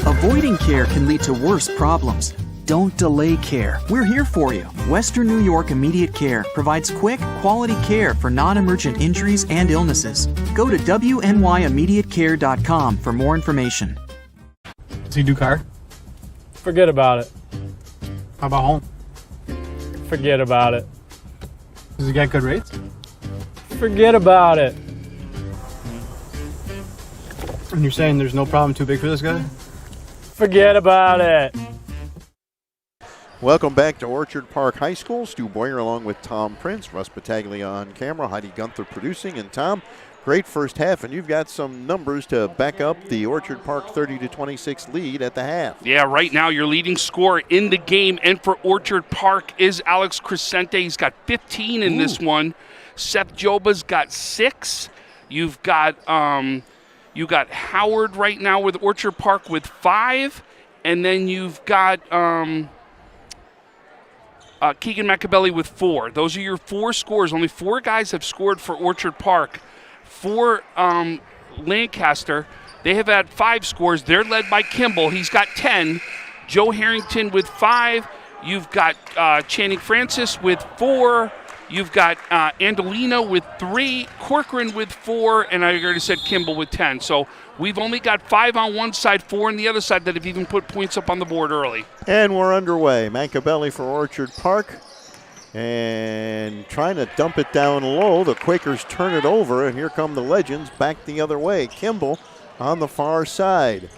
Avoiding care can lead to worse problems. Don't delay care. We're here for you. Western New York Immediate Care provides quick, quality care for non-emergent injuries and illnesses. Go to WNYImmediatecare.com for more information. Does he do car? Forget about it. How about home? Forget about it. Does he get good rates? Forget about it. And you're saying there's no problem too big for this guy? Forget about it. Welcome back to Orchard Park High School. Stu Boyer along with Tom Prince, Russ Battaglia on camera, Heidi Gunther producing. And Tom, great first half, and you've got some numbers to back up the Orchard Park 30-26 lead at the half. Yeah, right now your leading scorer in the game and for Orchard Park is Alex Crescente. He's got 15 in this one. Seth Joba's got 6. You've got Howard right now with Orchard Park with 5, and then you've got Keegan Macabelli with 4. Those are your 4 scores. Only 4 guys have scored for Orchard Park. For Lancaster, they have had 5 scores. They're led by Kimball. He's got 10. Joe Harrington with 5. You've got Channing Francis with 4. You've got Andolino with 3, Corcoran with 4, and I already said Kimball with 10. So we've only got 5 on one side, 4 on the other side that have even put points up on the board early. And we're underway. Macabelli for Orchard Park. And trying to dump it down low. The Quakers turn it over, and here come the Legends back the other way. Kimball on the far side.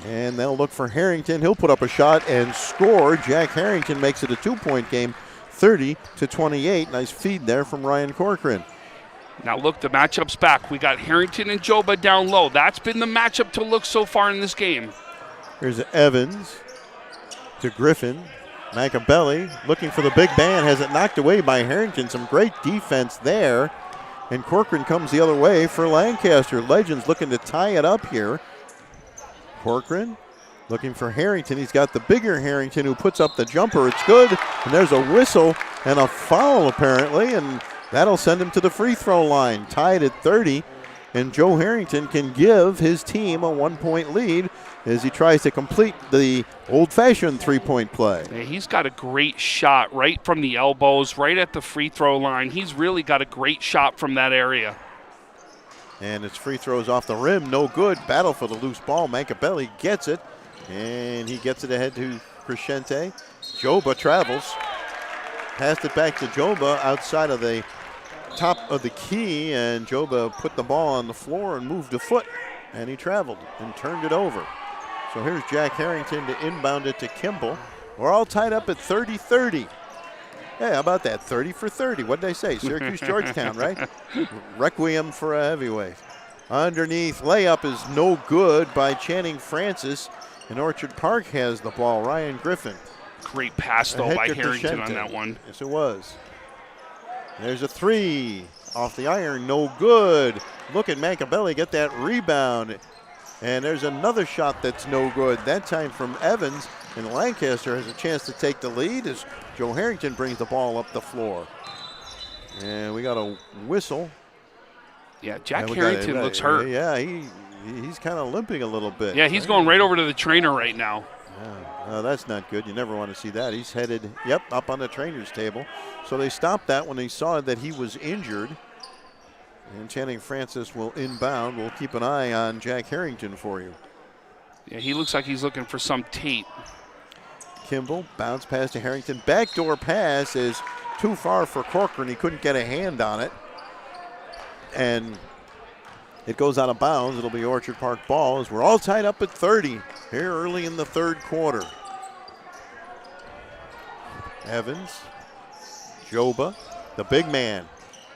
And they'll look for Harrington. He'll put up a shot and score. Jack Harrington makes it a 2-point game. 30-28. Nice feed there from Ryan Corcoran. Now look, the matchup's back. We got Harrington and Joba down low. That's been the matchup to look so far in this game. Here's Evans to Griffin. Macabelli looking for the big man. Has it knocked away by Harrington. Some great defense there. And Corcoran comes the other way for Lancaster. Legends looking to tie it up here. Corcoran looking for Harrington. He's got the bigger Harrington who puts up the jumper. It's good. And there's a whistle and a foul apparently. And that'll send him to the free throw line. Tied at 30. And Joe Harrington can give his team a 1-point lead as he tries to complete the old-fashioned 3-point play. Yeah, he's got a great shot right from the elbows, right at the free throw line. He's really got a great shot from that area. And it's free throws off the rim, no good. Battle for the loose ball. Macabelli gets it, and he gets it ahead to Crescente. Joba travels. Passed it back to Joba outside of the top of the key, and Joba put the ball on the floor and moved a foot, and he traveled and turned it over. So here's Jack Harrington to inbound it to Kimball. We're all tied up at 30-30. Hey, how about that? 30 for 30. What did I say? Syracuse, Georgetown, right? Requiem for a heavyweight. Underneath, layup is no good by Channing Francis, and Orchard Park has the ball. Ryan Griffin. Great pass, though, by Harrington on that one. Yes, it was. There's a 3 off the iron, no good. Look at Macabelli get that rebound. And there's another shot that's no good, that time from Evans. And Lancaster has a chance to take the lead as Joe Harrington brings the ball up the floor. And we got a whistle. Yeah, Jack Harrington looks hurt. Yeah, He's kind of limping a little bit. Yeah, he's going right over to the trainer right now. Yeah, that's not good. You never want to see that. He's headed, up on the trainer's table. So they stopped that when they saw that he was injured. And Channing Francis will inbound. We'll keep an eye on Jack Harrington for you. Yeah, he looks like he's looking for some tape. Kimball, bounce pass to Harrington. Backdoor pass is too far for Corcoran. He couldn't get a hand on it. And it goes out of bounds. It'll be Orchard Park ball as we're all tied up at 30 here early in the third quarter. Evans, Joba, the big man,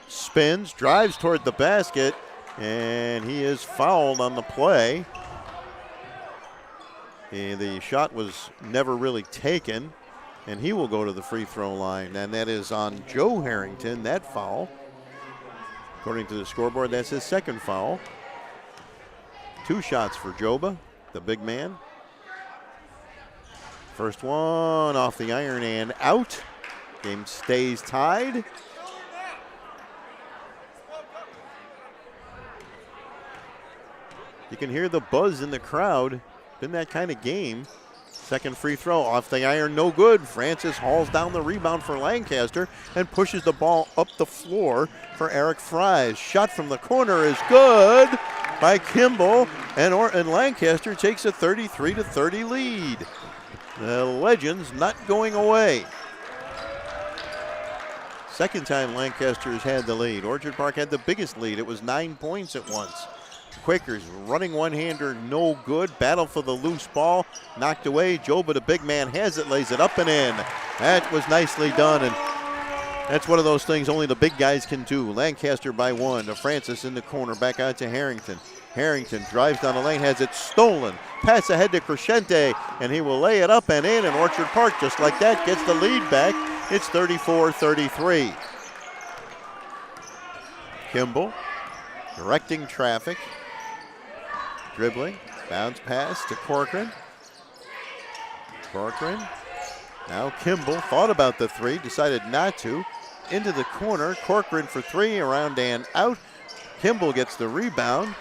spins, drives toward the basket, and he is fouled on the play. And the shot was never really taken, and he will go to the free throw line, and that is on Joe Harrington, that foul. According to the scoreboard, that's his second foul. 2 shots for Joba, the big man. First one off the iron and out. Game stays tied. You can hear the buzz in the crowd. Been that kind of game. Second free throw off the iron, no good. Francis hauls down the rebound for Lancaster and pushes the ball up the floor for Eric Fries. Shot from the corner is good by Kimball, and Lancaster takes a 33-30 lead. The Legends not going away. Second time Lancaster has had the lead. Orchard Park had the biggest lead. It was 9 points at once. Quakers running one-hander, no good. Battle for the loose ball, knocked away. Joba, the big man, has it, lays it up and in. That was nicely done, and that's one of those things only the big guys can do. Lancaster by 1 to Francis in the corner, back out to Harrington. Harrington drives down the lane, has it stolen. Pass ahead to Crescente, and he will lay it up and in, and Orchard Park, just like that, gets the lead back. It's 34-33. Kimball directing traffic. Dribbling, bounce pass to Corcoran. Corcoran, now Kimball, thought about the 3, decided not to. Into the corner, Corcoran for 3, around and out. Kimball gets the rebound.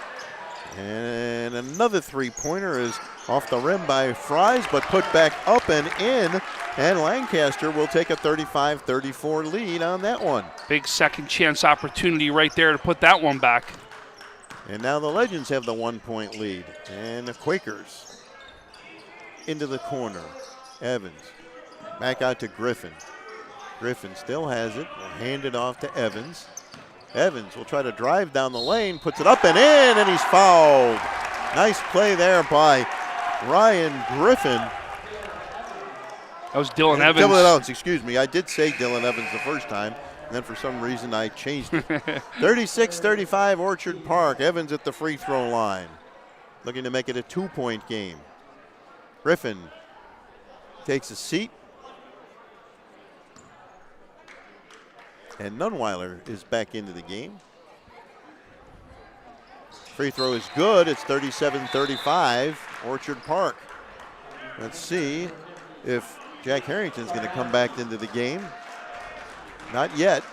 And another 3-pointer is off the rim by Fries, but put back up and in. And Lancaster will take a 35-34 lead on that one. Big second chance opportunity right there to put that one back. And now the Legends have the 1-point lead. And the Quakers into the corner. Evans back out to Griffin. Griffin still has it. Will hand it off to Evans. Evans will try to drive down the lane, puts it up and in, and he's fouled. Nice play there by Ryan Griffin. That was Dylan Evans. Dylan Evans, excuse me. I did say Dylan Evans the first time, and then for some reason I changed it. 36-35 Orchard Park. Evans at the free throw line. Looking to make it a 2-point game. Griffin takes a seat. And Nunweiler is back into the game. Free throw is good. It's 37-35 Orchard Park. Let's see if Jack Harrington's going to come back into the game. Not yet.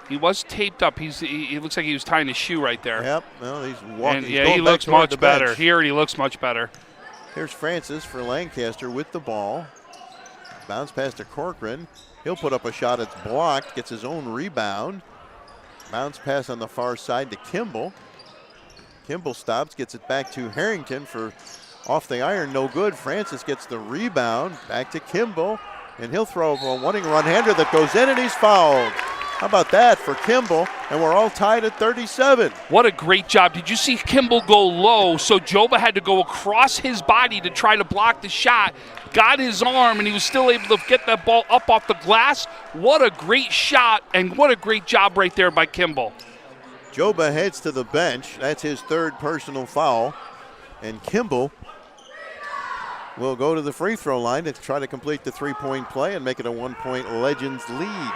He was taped up. He looks like he was tying his shoe right there. Yep. Well, he's walking. And yeah, he looks much better. He already looks much better. Here's Francis for Lancaster with the ball. Bounce pass to Corcoran. He'll put up a shot. It's blocked. Gets his own rebound. Bounce pass on the far side to Kimball. Kimball stops, gets it back to Harrington for off the iron. No good. Francis gets the rebound. Back to Kimball. And he'll throw a running one-hander that goes in, and he's fouled. How about that for Kimball? And we're all tied at 37. What a great job. Did you see Kimball go low? So Joba had to go across his body to try to block the shot. Got his arm, and he was still able to get that ball up off the glass. What a great shot, and what a great job right there by Kimball. Joba heads to the bench. That's his third personal foul. And Kimball will go to the free throw line to try to complete the 3-point play and make it a 1-point Legends lead.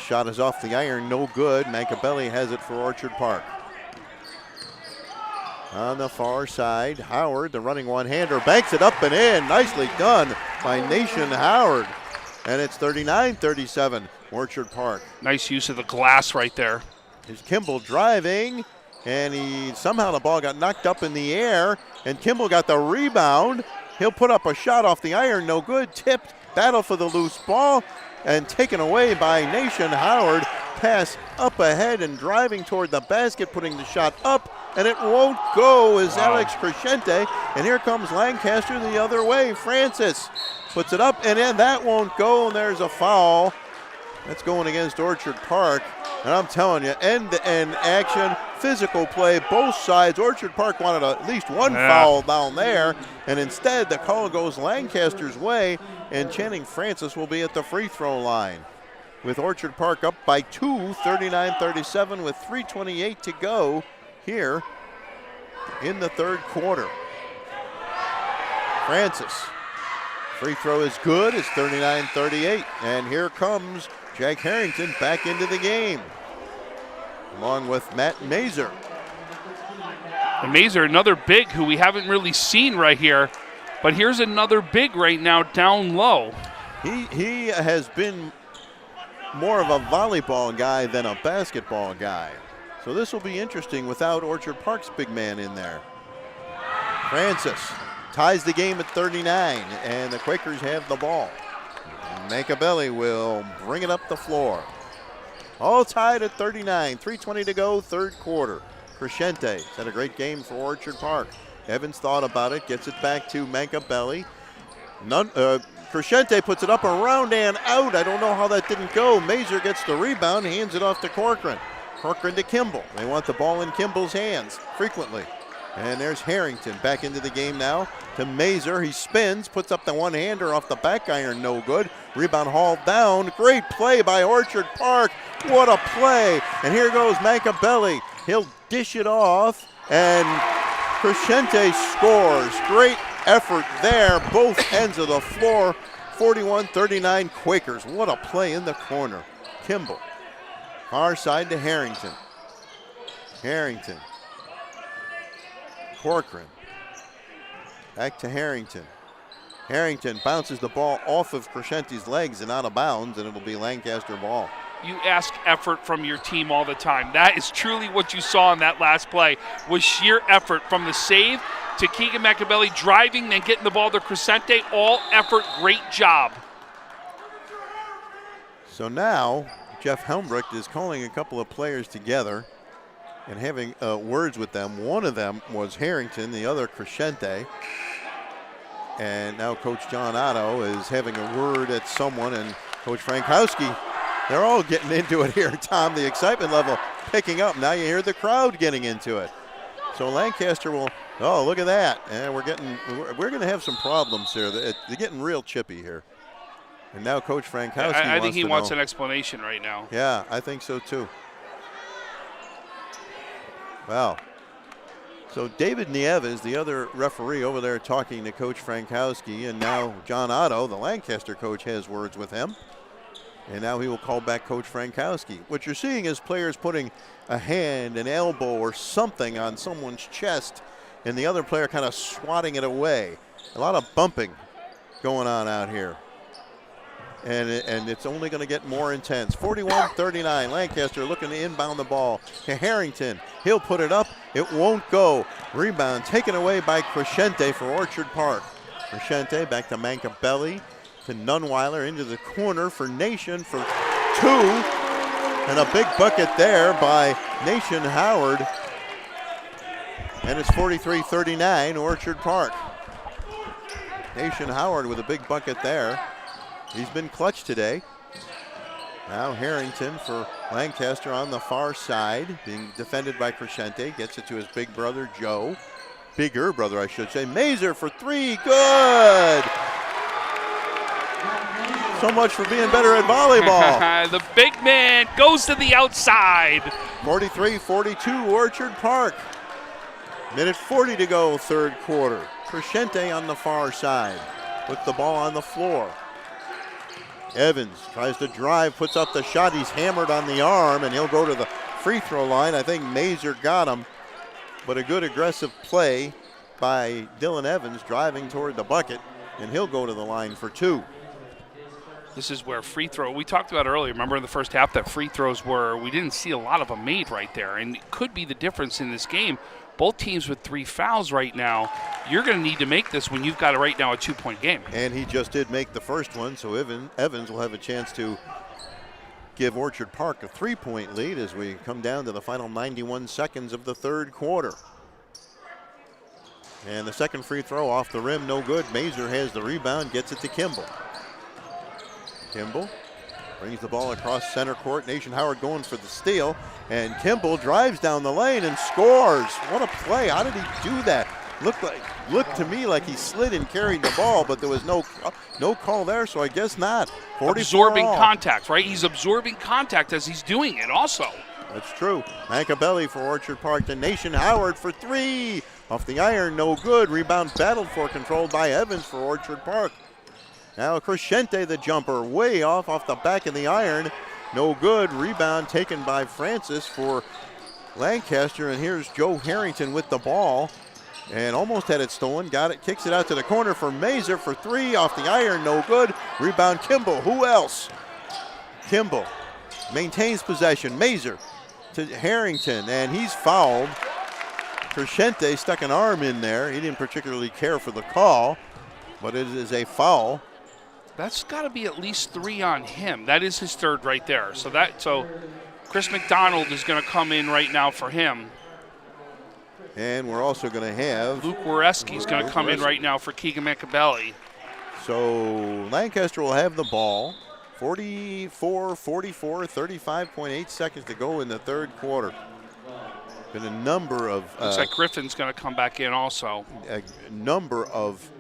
Shot is off the iron, no good. Mancabelli has it for Orchard Park. On the far side, Howard, the running one-hander, banks it up and in. Nicely done by Nation Howard. And it's 39-37, Orchard Park. Nice use of the glass right there. Here's Kimball driving, And somehow the ball got knocked up in the air, and Kimball got the rebound. He'll put up a shot off the iron, no good. Tipped, battle for the loose ball, and taken away by Nation Howard. Pass up ahead and driving toward the basket, putting the shot up, and it won't go as Alex Crescente. And here comes Lancaster the other way. Francis puts it up, and then that won't go, and there's a foul. That's going against Orchard Park. And I'm telling you, end-to-end action, physical play, both sides. Orchard Park wanted at least one foul down there, and instead the call goes Lancaster's way, and Channing Francis will be at the free throw line. With Orchard Park up by 2, 39-37 with 3:28 to go here in the third quarter. Francis, free throw is good. It's 39-38, and here comes Jack Harrington back into the game, along with Matt Mazer. And Mazer, another big who we haven't really seen right here, but here's another big right now down low. He has been more of a volleyball guy than a basketball guy. So this will be interesting without Orchard Park's big man in there. Francis ties the game at 39, and the Quakers have the ball. Machiavelli will bring it up the floor. All tied at 39, 3:20 to go, third quarter. Crescente had a great game for Orchard Park. Evans thought about it, gets it back to Machiavelli. Crescente puts it up around and out. I don't know how that didn't go. Mazer gets the rebound, hands it off to Corcoran. Corcoran to Kimball. They want the ball in Kimball's hands frequently. And there's Harrington back into the game now to Mazer. He spins, puts up the one-hander off the back iron, no good. Rebound hauled down. Great play by Orchard Park. What a play. And here goes Machiavelli. He'll dish it off, and Crescente scores. Great effort there, both ends of the floor. 41-39 Quakers. What a play in the corner. Kimball, far side to Harrington. Harrington. Corcoran. Back to Harrington. Harrington bounces the ball off of Crescente's legs and out of bounds, and it'll be Lancaster ball. You ask effort from your team all the time. That is truly what you saw in that last play, was sheer effort from the save to Keegan Machiavelli driving, then getting the ball to Crescente. All effort, great job. So now Jeff Helmbrecht is calling a couple of players together and having words with them. One of them was Harrington, the other Crescente. And now Coach John Otto is having a word at someone, and Coach Frankowski, they're all getting into it here, Tom. The excitement level picking up. Now you hear the crowd getting into it. So Lancaster will, oh, look at that. And we're going to have some problems here. They're getting real chippy here. And now Coach Frankowski I think he wants know. an explanation right now. Yeah, I think so too. Wow. So David Nieves, the other referee over there, talking to Coach Frankowski, and now John Otto, the Lancaster coach, has words with him. And now he will call back Coach Frankowski. What you're seeing is players putting a hand, an elbow, or something on someone's chest, and the other player kind of swatting it away. A lot of bumping going on out here. And it's only going to get more intense. 41-39, Lancaster looking to inbound the ball to Harrington. He'll put it up. It won't go. Rebound taken away by Crescente for Orchard Park. Crescente back to Machiavelli, to Nunweiler into the corner for Nation for two. And a big bucket there by Nation Howard. And it's 43-39, Orchard Park. Nation Howard with a big bucket there. He's been clutch today. Now Harrington for Lancaster on the far side, being defended by Crescente. Gets it to his big brother, Joe. Bigger brother, I should say. Mazer for three. Good! So much for being better at volleyball. The big man goes to the outside. 43-42, Orchard Park. Minute 40 to go, third quarter. Crescente on the far side with the ball on the floor. Evans tries to drive, puts up the shot. He's hammered on the arm, and he'll go to the free throw line. I think Mazer got him, but a good aggressive play by Dylan Evans driving toward the bucket, and he'll go to the line for two. This is where free throw, we talked about earlier, remember in the first half that free throws we didn't see a lot of them made right there, and it could be the difference in this game. Both teams with 3 fouls right now. You're going to need to make this when you've got right now a 2-point game. And he just did make the first one, so Evans will have a chance to give Orchard Park a 3-point lead as we come down to the final 91 seconds of the third quarter. And the second free throw off the rim, no good. Mazer has the rebound, gets it to Kimball. Kimball brings the ball across center court. Nation Howard going for the steal, and Kimball drives down the lane and scores. What a play. How did he do that? Looked to me like he slid and carried the ball, but there was no call there, so I guess not. Absorbing contact, right? He's absorbing contact as he's doing it also. That's true. Machiavelli for Orchard Park to Nation Howard for 3. Off the iron, no good. Rebound battled for, controlled by Evans for Orchard Park. Now Crescente, the jumper, way off the back of the iron. No good. Rebound taken by Francis for Lancaster. And here's Joe Harrington with the ball. And almost had it stolen. Got it. Kicks it out to the corner for Mazer for 3. Off the iron. No good. Rebound Kimball. Who else? Kimball maintains possession. Mazer to Harrington. And he's fouled. Crescente stuck an arm in there. He didn't particularly care for the call, but it is a foul. That's got to be at least 3 on him. That is his third right there. So Chris McDonald is going to come in right now for him. And we're also going to have Luke Wareski is going to come in right now for Keegan Machiavelli. So Lancaster will have the ball. 44-44, 35.8 seconds to go in the third quarter. Been a number of looks like Griffin's going to come back in also. A number of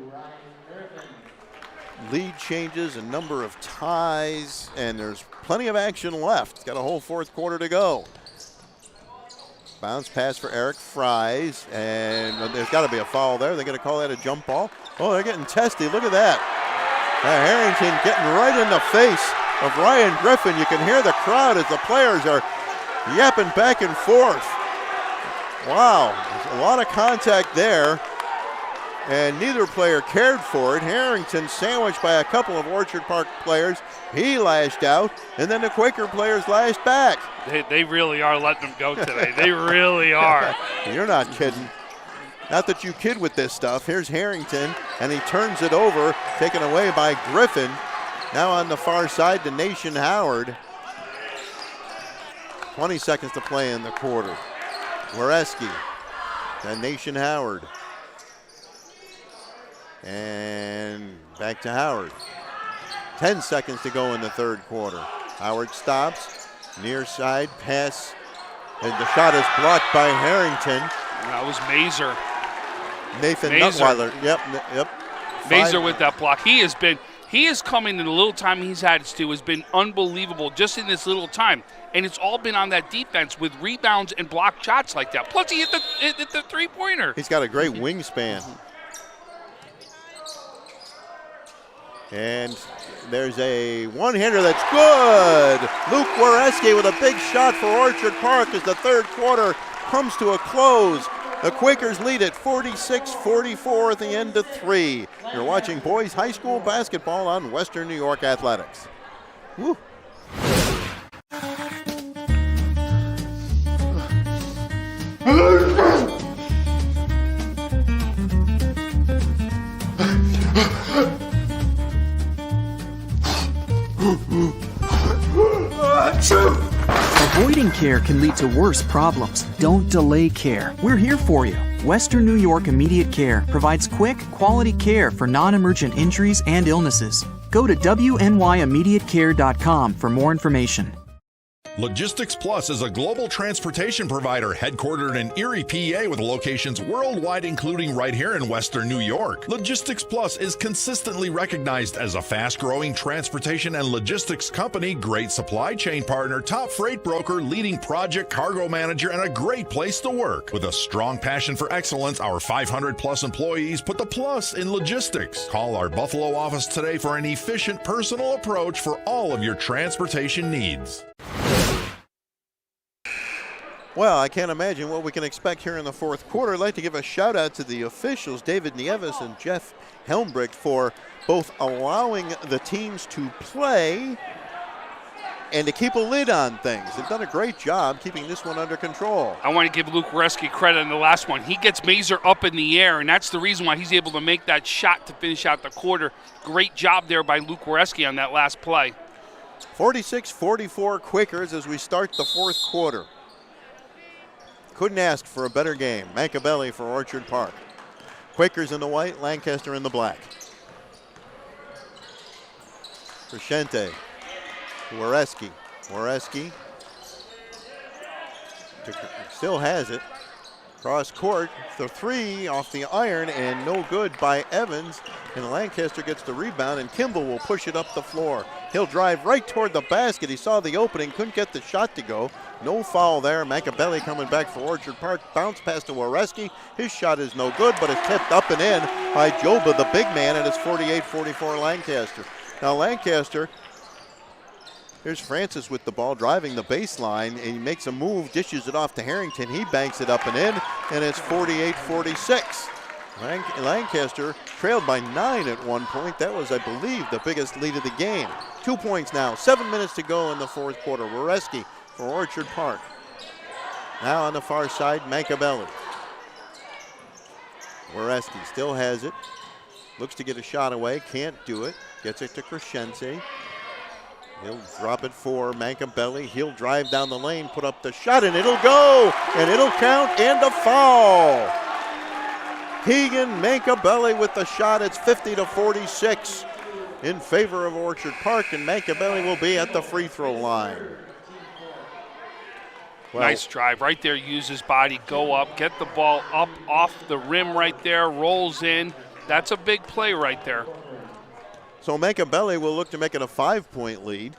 lead changes, a number of ties, and there's plenty of action left. It's got a whole fourth quarter to go. Bounce pass for Eric Fries, and there's got to be a foul there. They're going to call that a jump ball. Oh, they're getting testy. Look at that. Harrington getting right in the face of Ryan Griffin. You can hear the crowd as the players are yapping back and forth. Wow, there's a lot of contact there, and neither player cared for it. Harrington sandwiched by a couple of Orchard Park players. He lashed out, and then the Quaker players lashed back. They really are letting them go today. They really are. You're not kidding. Not that you kid with this stuff. Here's Harrington, and he turns it over, taken away by Griffin. Now on the far side to Nation Howard. 20 seconds to play in the quarter. Wareski and Nation Howard. And back to Howard. 10 seconds to go in the third quarter. Howard stops, near side pass, and the shot is blocked by Harrington. That was Mazer. Nathan Nuttweiler. Yep. Mazer with that block. He has come in the little time he's had, Stu, has been unbelievable just in this little time. And it's all been on that defense with rebounds and blocked shots like that. Plus, he hit the three-pointer. He's got a great wingspan. And there's a one-hander that's good. Luke Wareski with a big shot for Orchard Park as the third quarter comes to a close. The Quakers lead at 46-44 at the end of 3. You're watching boys high school basketball on Western New York Athletics. Woo. Avoiding care can lead to worse problems. Don't delay care. We're here for you. Western New York Immediate Care provides quick, quality care for non-emergent injuries and illnesses. Go to WNYImmediatecare.com for more information. Logistics Plus is a global transportation provider headquartered in Erie, PA with locations worldwide, including right here in Western New York. Logistics Plus is consistently recognized as a fast-growing transportation and logistics company, great supply chain partner, top freight broker, leading project cargo manager, and a great place to work. With a strong passion for excellence, our 500-plus employees put the plus in logistics. Call our Buffalo office today for an efficient, personal approach for all of your transportation needs. Well, I can't imagine what we can expect here in the fourth quarter. I'd like to give a shout out to the officials, David Nieves and Jeff Helmbricht, for both allowing the teams to play and to keep a lid on things. They've done a great job keeping this one under control. I want to give Luke Wareski credit on the last one. He gets Mazer up in the air, and that's the reason why he's able to make that shot to finish out the quarter. Great job there by Luke Wareski on that last play. 46-44 Quakers as we start the fourth quarter. Couldn't ask for a better game. Machiavelli for Orchard Park. Quakers in the white, Lancaster in the black. Crescente. Wareski. Wareski still has it. Cross court, the three off the iron and no good by Evans. And Lancaster gets the rebound and Kimball will push it up the floor. He'll drive right toward the basket. He saw the opening, couldn't get the shot to go. No foul there. Machiavelli coming back for Orchard Park. Bounce pass to Wareski. His shot is no good, but it's tipped up and in by Joba, the big man, and it's 48-44 Lancaster. Now Lancaster, here's Francis with the ball driving the baseline, and he makes a move, dishes it off to Harrington. He banks it up and in, and it's 48-46. Lancaster trailed by 9 at one point. That was, I believe, the biggest lead of the game. 2 points now, 7 minutes to go in the fourth quarter. Wareski for Orchard Park. Now on the far side, Machiavelli. Wareski still has it. Looks to get a shot away, can't do it. Gets it to Crescente. He'll drop it for Machiavelli. He'll drive down the lane, put up the shot, and it'll go, and it'll count, and a foul. Keegan Machiavelli with the shot. It's 50-46 in favor of Orchard Park, and Machiavelli will be at the free throw line. Well, nice drive right there. Use his body, go up, get the ball up off the rim right there, rolls in. That's a big play right there. So Machiavelli will look to make it a 5-point lead.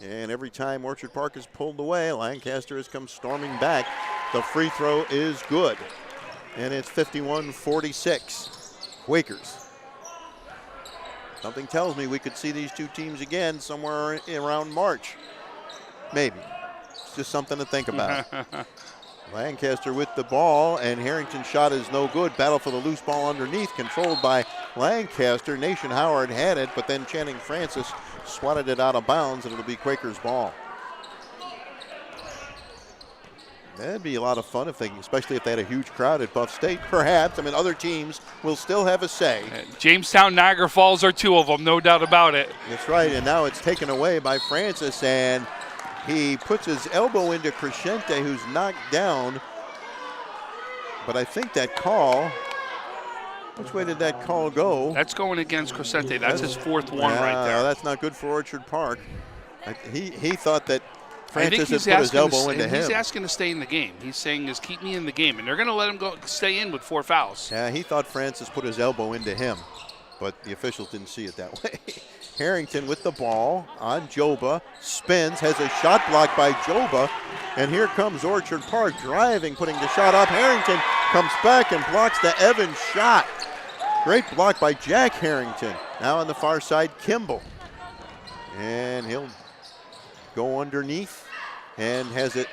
And every time Orchard Park is pulled away, Lancaster has come storming back. The free throw is good. And it's 51-46. Quakers. Something tells me we could see these two teams again somewhere around March. Maybe. It's just something to think about. Lancaster with the ball, and Harrington's shot is no good. Battle for the loose ball underneath, controlled by Lancaster. Nation Howard had it, but then Channing Francis swatted it out of bounds, and it'll be Quakers' ball. That'd be a lot of fun, especially if they had a huge crowd at Buff State. Perhaps. I mean, other teams will still have a say. Jamestown, Niagara Falls are two of them, no doubt about it. That's right, and now it's taken away by Francis, and he puts his elbow into Crescente, who's knocked down. But I think that call, which way did that call go? That's going against Crescente. That's his fourth one right there. That's not good for Orchard Park. He thought that Francis had put his elbow into him. He's asking to stay in the game. He's saying, is keep me in the game. And they're going to let him go stay in with 4 fouls. Yeah, he thought Francis put his elbow into him, but the officials didn't see it that way. Harrington with the ball on Joba, spins, has a shot blocked by Joba, and here comes Orchard Park driving, putting the shot up. Harrington comes back and blocks the Evans shot. Great block by Jack Harrington. Now on the far side, Kimball. And he'll go underneath and has it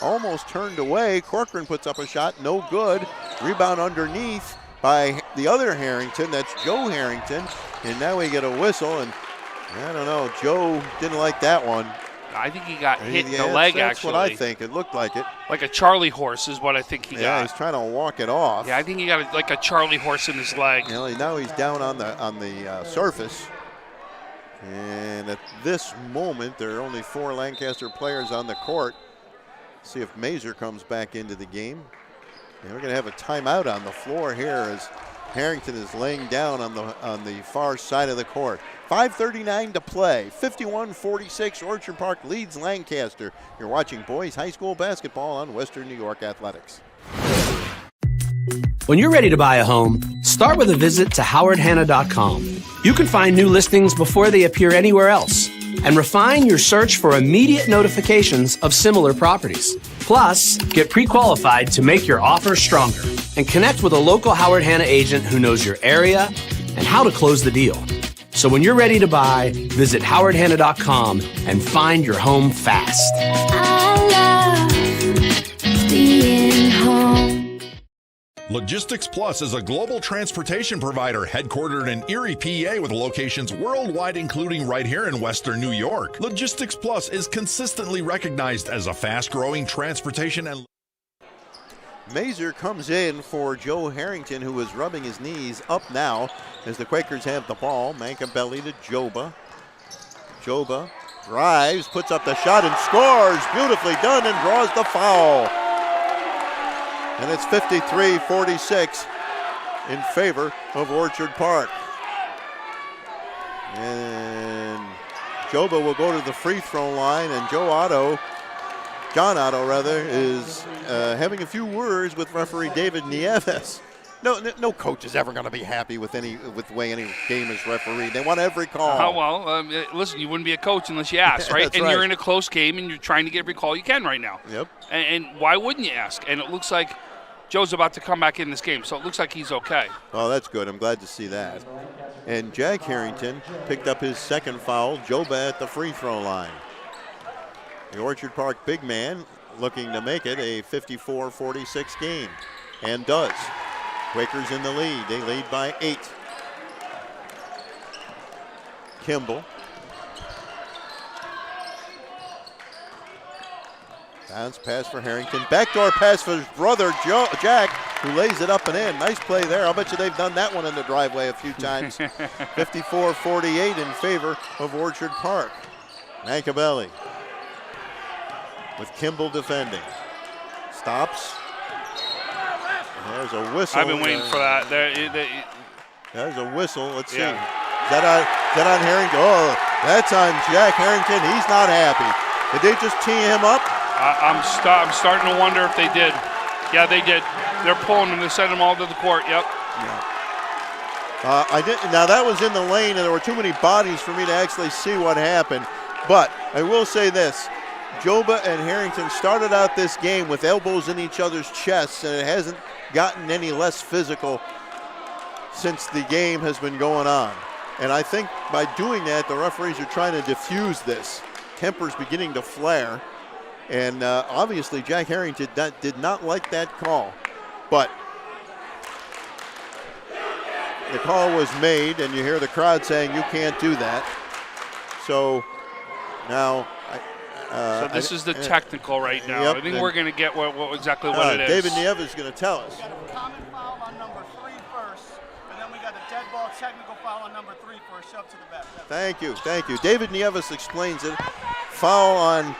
almost turned away. Corcoran puts up a shot, no good. Rebound underneath by the other Harrington, that's Joe Harrington. And now we get a whistle, and I don't know, Joe didn't like that one. I think he got hit in the leg, that's actually. That's what I think. It looked like it. Like a Charlie horse is what I think he got. Yeah, he's trying to walk it off. Yeah, I think he got like a Charlie horse in his leg. You know, now he's down on the surface. And at this moment, there are only 4 Lancaster players on the court. See if Mazer comes back into the game. And we're going to have a timeout on the floor here as Harrington is laying down on the far side of the court. 5:39 to play. 51-46. Orchard Park leads Lancaster. You're watching boys high school basketball on Western New York Athletics. When you're ready to buy a home, start with a visit to howardhanna.com. You can find new listings before they appear anywhere else and refine your search for immediate notifications of similar properties. Plus, get pre-qualified to make your offer stronger and connect with a local Howard Hanna agent who knows your area and how to close the deal. So when you're ready to buy, visit howardhanna.com and find your home fast. I love Logistics Plus is a global transportation provider headquartered in Erie, PA with locations worldwide, including right here in Western New York. Logistics Plus is consistently recognized as a fast-growing transportation and... Mazer comes in for Joe Harrington, who is rubbing his knees up now as the Quakers have the ball. Mankabelli to Joba. Joba drives, puts up the shot and scores. Beautifully done and draws the foul. And it's 53-46 in favor of Orchard Park. And Joba will go to the free throw line, and John Otto, is having a few words with referee David Nieves. No coach is ever going to be happy with the way any game is refereed. They want every call. Listen, you wouldn't be a coach unless you ask, right? That's and right. You're in a close game, and you're trying to get every call you can right now. Yep. And why wouldn't you ask? And it looks like Joe's about to come back in this game, so it looks like he's okay. Oh, that's good. I'm glad to see that. And Jack Harrington picked up his second foul. Joba at the free throw line. The Orchard Park big man looking to make it a 54-46 game, and does. Quakers in the lead. They lead by 8. Kimball. Bounce pass for Harrington. Backdoor pass for his brother Jack, who lays it up and in. Nice play there. I'll bet you they've done that one in the driveway a few times. 54-48 in favor of Orchard Park. Mankabelli with Kimball defending. Stops. There's a whistle. I've been waiting for that. There's a whistle. Let's see. Yeah. Is that on Harrington? Oh, that's on Jack Harrington. He's not happy. Did they just tee him up? I'm starting to wonder if they did. Yeah, they did. They're pulling him to send him all to the court. Yep. Yeah. Now that was in the lane, and there were too many bodies for me to actually see what happened. But I will say this: Joba and Harrington started out this game with elbows in each other's chests, and it hasn't gotten any less physical since the game has been going on. And I think by doing that, the referees are trying to diffuse this. Temper's beginning to flare. And obviously Jack Harrington did not like that call. But the call was made, and you hear the crowd saying you can't do that. So now... so this is the technical right now. Yep, I think we're going to get exactly what it is. David Nieves is going to tell us. We got a common foul on number 3 first, and then we got a dead ball technical foul on number 3 for a shove to the back. Thank you. David Nieves explains it. Foul on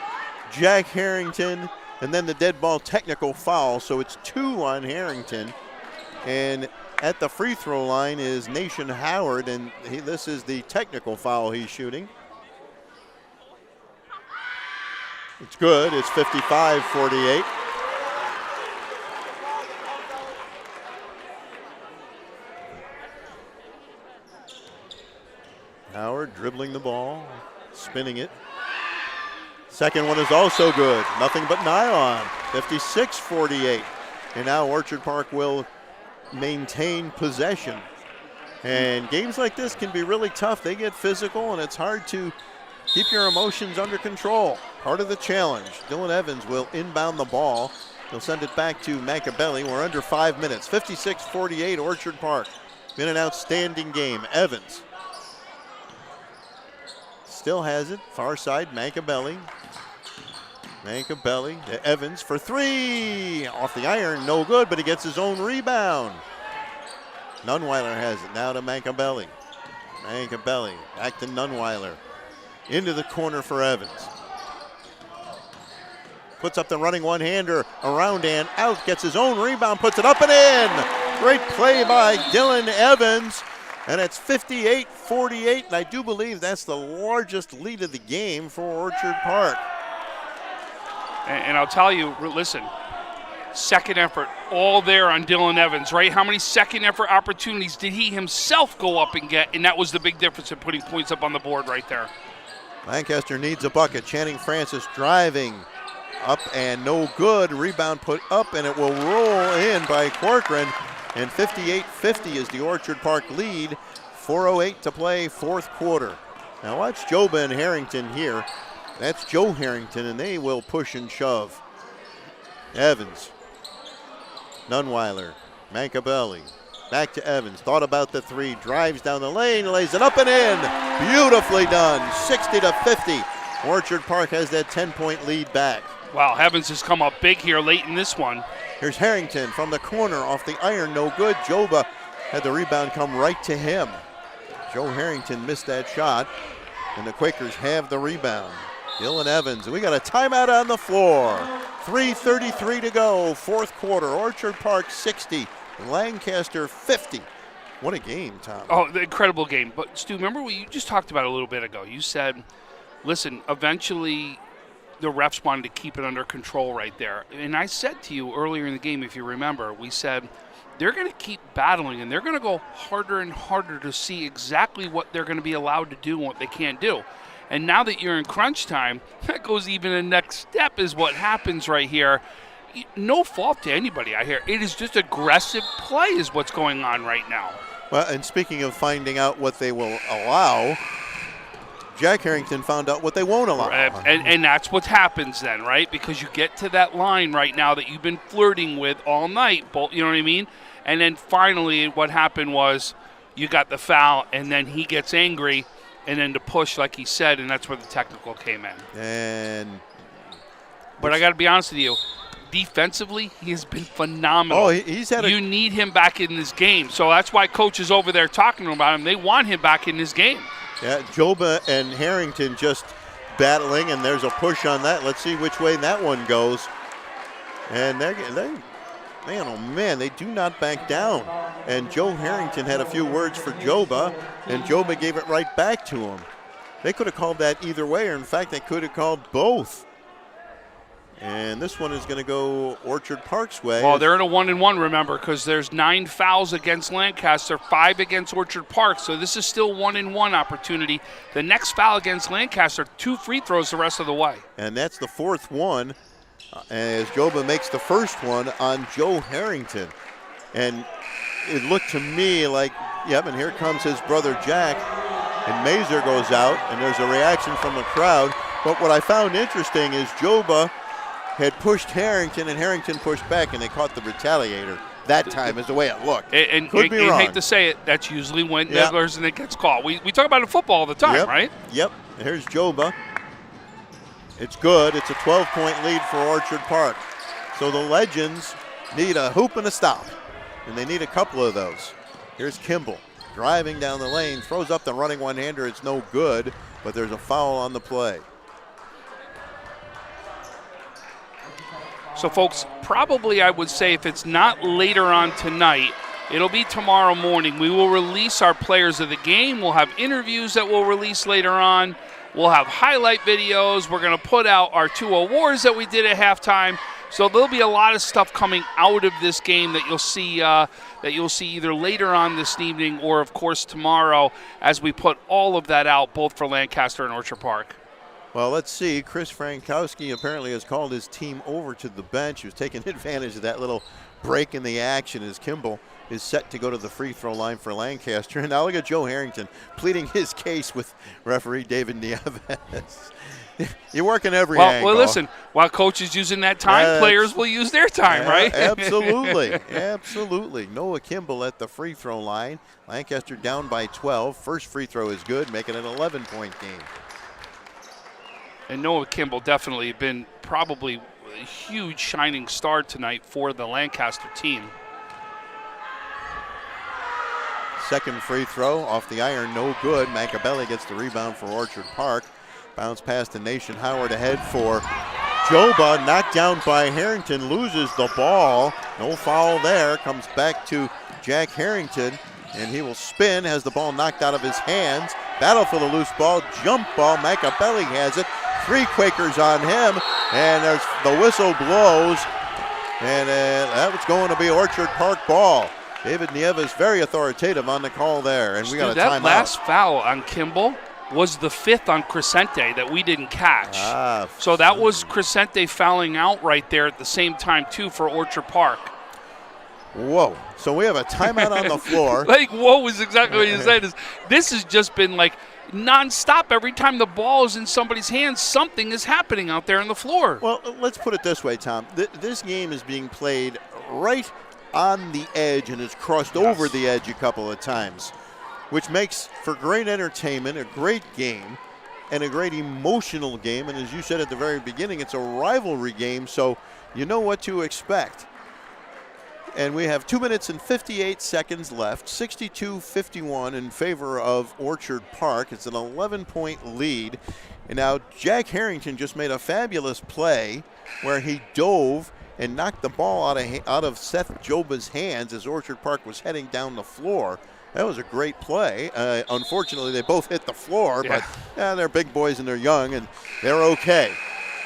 Jack Harrington, and then the dead ball technical foul. So it's 2 on Harrington. And at the free throw line is Nation Howard, and this is the technical foul he's shooting. It's good. It's 55-48. Howard dribbling the ball, spinning it. Second one is also good. Nothing but nylon. 56-48. And now Orchard Park will maintain possession. And games like this can be really tough. They get physical, and it's hard to keep your emotions under control. Part of the challenge. Dylan Evans will inbound the ball. He'll send it back to Mankabelli. We're under 5 minutes. 56-48 Orchard Park. Been an outstanding game. Evans still has it. Far side, Mankabelli. Mankabelli to Evans for 3. Off the iron, no good, but he gets his own rebound. Nunweiler has it now to Mankabelli. Mankabelli back to Nunweiler. Into the corner for Evans. Puts up the running one-hander around and out. Gets his own rebound, puts it up and in. Great play by Dylan Evans. And it's 58-48, and I do believe that's the largest lead of the game for Orchard Park. And I'll tell you, listen, second effort, all there on Dylan Evans, right? How many second effort opportunities did he himself go up and get? And that was the big difference in putting points up on the board right there. Lancaster needs a bucket. Channing Francis driving up and no good. Rebound put up, and it will roll in by Corcoran. And 58-50 is the Orchard Park lead. 4:08 to play, fourth quarter. Now watch Joba and Harrington here. That's Joe Harrington, and they will push and shove. Evans. Nunweiler Mancabelli. Back to Evans. Thought about the three. Drives down the lane. Lays it up and in. Beautifully done. 60-50. Orchard Park has that 10-point lead back. Wow, Evans has come up big here late in this one. Here's Harrington from the corner off the iron. No good. Joba had the rebound come right to him. Joe Harrington missed that shot, and the Quakers have the rebound. Dylan Evans. We got a timeout on the floor. 3:33 to go. Fourth quarter. Orchard Park 60. Lancaster 50. What a game, Tom. Oh, the incredible game. But, Stu, remember what you just talked about a little bit ago? You said, listen, eventually the refs wanted to keep it under control right there. And I said to you earlier in the game, if you remember, we said they're going to keep battling and they're going to go harder and harder to see exactly what they're going to be allowed to do and what they can't do. And now that you're in crunch time, that goes even the next step is what happens right here. No fault to anybody out here. It is just aggressive play is what's going on right now. Well, and speaking of finding out what they will allow, Jack Harrington found out what they won't allow. And that's what happens then, right? Because you get to that line right now that you've been flirting with all night, you know what I mean? And then finally what happened was you got the foul, and then he gets angry, and then the push, like he said, and that's where the technical came in. But I got to be honest with you, defensively, he has been phenomenal. Oh, he's had You need him back in this game. So that's why coaches over there talking about him. They want him back in this game. Yeah, Joba and Harrington just battling, and there's a push on that. Let's see which way that one goes. And they do not back down. And Joe Harrington had a few words for Joba, and Joba gave it right back to him. They could have called that either way, or in fact, they could have called both. And this one is going to go Orchard Park's way. Well, they're in a 1-and-1, remember, because there's 9 fouls against Lancaster, 5 against Orchard Park. So this is still 1-and-1 opportunity. The next foul against Lancaster, 2 free throws the rest of the way. And that's the fourth one as Joba makes the first one on Joe Harrington. And it looked to me like, yep, and here comes his brother Jack. And Mazer goes out, and there's a reaction from the crowd. But what I found interesting is Joba had pushed Harrington, and Harrington pushed back, and they caught the retaliator. That time is the way it looked. And could be wrong. I hate to say it, that's usually when Nedlers and it gets called. We talk about it in football all the time, right? Yep. Here's Joba. It's good. It's a 12-point lead for Orchard Park. So the Legends need a hoop and a stop, and they need a couple of those. Here's Kimball driving down the lane, throws up the running one-hander. It's no good, but there's a foul on the play. So, folks, probably I would say if it's not later on tonight, it'll be tomorrow morning. We will release our players of the game. We'll have interviews that we'll release later on. We'll have highlight videos. We're going to put out our 2 awards that we did at halftime. So there'll be a lot of stuff coming out of this game that you'll see either later on this evening or, of course, tomorrow as we put all of that out, both for Lancaster and Orchard Park. Well, let's see. Chris Frankowski apparently has called his team over to the bench. He was taking advantage of that little break in the action as Kimball is set to go to the free throw line for Lancaster. And now look at Joe Harrington pleading his case with referee David Nieves. You're working every angle. Well, listen, while coach is using that time, players will use their time, right? Absolutely. Absolutely. Noah Kimball at the free throw line. Lancaster down by 12. First free throw is good, making it an 11-point game. And Noah Kimball definitely been probably a huge shining star tonight for the Lancaster team. Second free throw off the iron, no good. Mancabelli gets the rebound for Orchard Park. Bounce pass to Nation Howard ahead for Joba. Knocked down by Harrington, loses the ball. No foul there. Comes back to Jack Harrington, and he will spin, has the ball knocked out of his hands. Battle for the loose ball, jump ball. Mancabelli has it. 3 Quakers on him, and there's the whistle blows, and that was going to be Orchard Park ball. David Nieves very authoritative on the call there, and we got a timeout. That last foul on Kimball was the 5th on Crescente that we didn't catch. So that was Crescente fouling out right there at the same time, too, for Orchard Park. Whoa. So we have a timeout on the floor. Like, whoa is exactly what you said. This has just been like nonstop. Every time the ball is in somebody's hands, something is happening out there on the floor. Well, let's put it this way, Tom. This game is being played right on the edge and has crossed over the edge a couple of times, which makes for great entertainment, a great game, and a great emotional game. And as you said at the very beginning, it's a rivalry game, so you know what to expect. And we have 2 minutes and 58 seconds left, 62-51 in favor of Orchard Park. It's an 11-point lead. And now Jack Harrington just made a fabulous play where he dove and knocked the ball out of Seth Joba's hands as Orchard Park was heading down the floor. That was a great play. Unfortunately, they both hit the floor, but they're big boys and they're young and they're okay.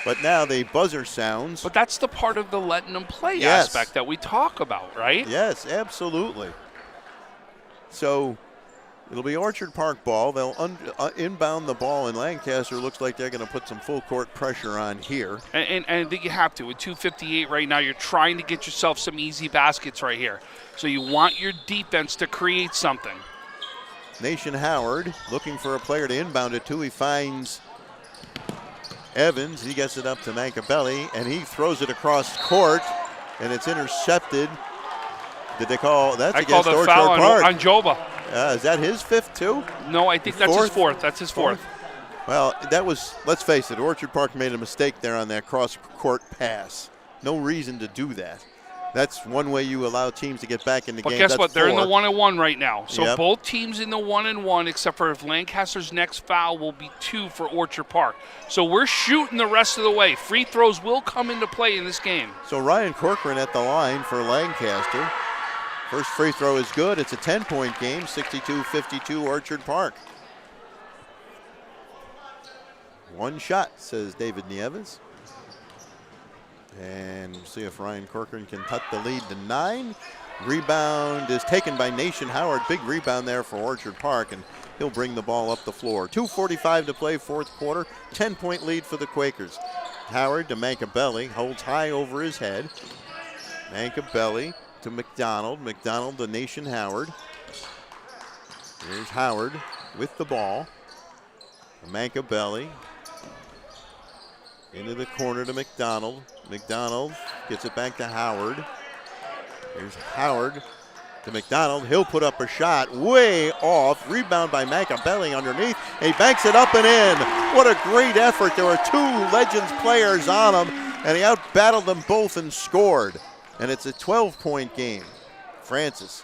But now the buzzer sounds. But that's the part of the letting them play aspect that we talk about, right? Yes, absolutely. So it'll be Orchard Park ball. They'll inbound the ball, and Lancaster looks like they're going to put some full court pressure on here. And I think you have to. With 2:58 right now, you're trying to get yourself some easy baskets right here. So you want your defense to create something. Nation Howard looking for a player to inbound it to. He finds Evans. He gets it up to Mancabelli, and he throws it across court, and it's intercepted. Did they call that's I against called a Orchard foul Park? on Joba. Is that his fifth too? No, I think that's his fourth. That's his fourth. Well, that was, let's face it, Orchard Park made a mistake there on that cross-court pass. No reason to do that. That's one way you allow teams to get back in the game. But guess what? They're in the 1-1 right now. So both teams in the 1-1, except for if Lancaster's next foul will be 2 for Orchard Park. So we're shooting the rest of the way. Free throws will come into play in this game. So Ryan Corcoran at the line for Lancaster. First free throw is good. It's a 10-point game, 62-52 Orchard Park. One shot, says David Nieves. And see if Ryan Corcoran can cut the lead to 9. Rebound is taken by Nation Howard. Big rebound there for Orchard Park, and he'll bring the ball up the floor. 2:45 to play, fourth quarter. 10-point lead for the Quakers. Howard to Mancabelli, holds high over his head. Mancabelli to McDonald. McDonald to Nation Howard. Here's Howard with the ball. Mancabelli into the corner to McDonald. McDonald gets it back to Howard. Here's Howard to McDonald. He'll put up a shot way off. Rebound by Mancabelli underneath. He banks it up and in. What a great effort. There were 2 Legends players on him, and he out-battled them both and scored. And it's a 12-point game. Francis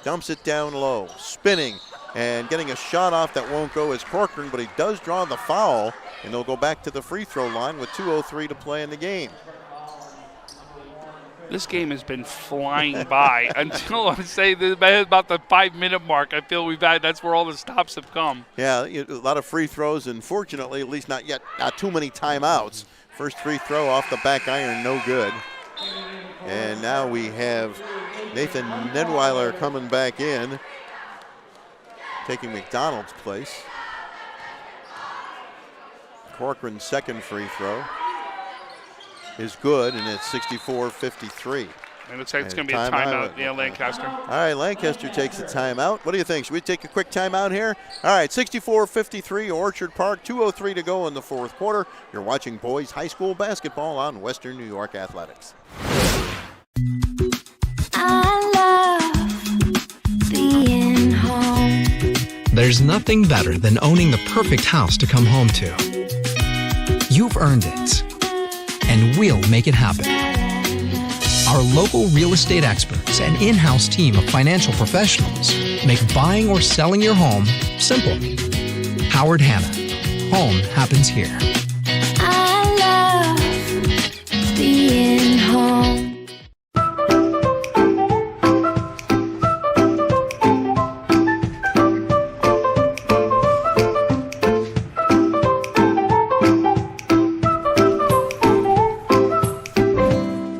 dumps it down low, spinning and getting a shot off that won't go as Corcoran, but he does draw the foul, and they'll go back to the free throw line with 2:03 to play in the game. This game has been flying by until I say about the 5-minute mark. I feel that's where all the stops have come. Yeah, a lot of free throws, and fortunately, at least not yet, not too many timeouts. First free throw off the back iron, no good. And now we have Nathan Nedweiler coming back in, taking McDonald's place. Corcoran's second free throw is good, and it's 64-53. And it looks like it's going to be a timeout, Lancaster. All right, Lancaster takes a timeout. What do you think? Should we take a quick timeout here? All right, 64-53 Orchard Park, 2:03 to go in the fourth quarter. You're watching boys high school basketball on Western New York Athletics. I love being home. There's nothing better than owning the perfect house to come home to. You've earned it, and we'll make it happen. Our local real estate experts and in-house team of financial professionals make buying or selling your home simple. Howard Hanna. Home happens here. I love being home.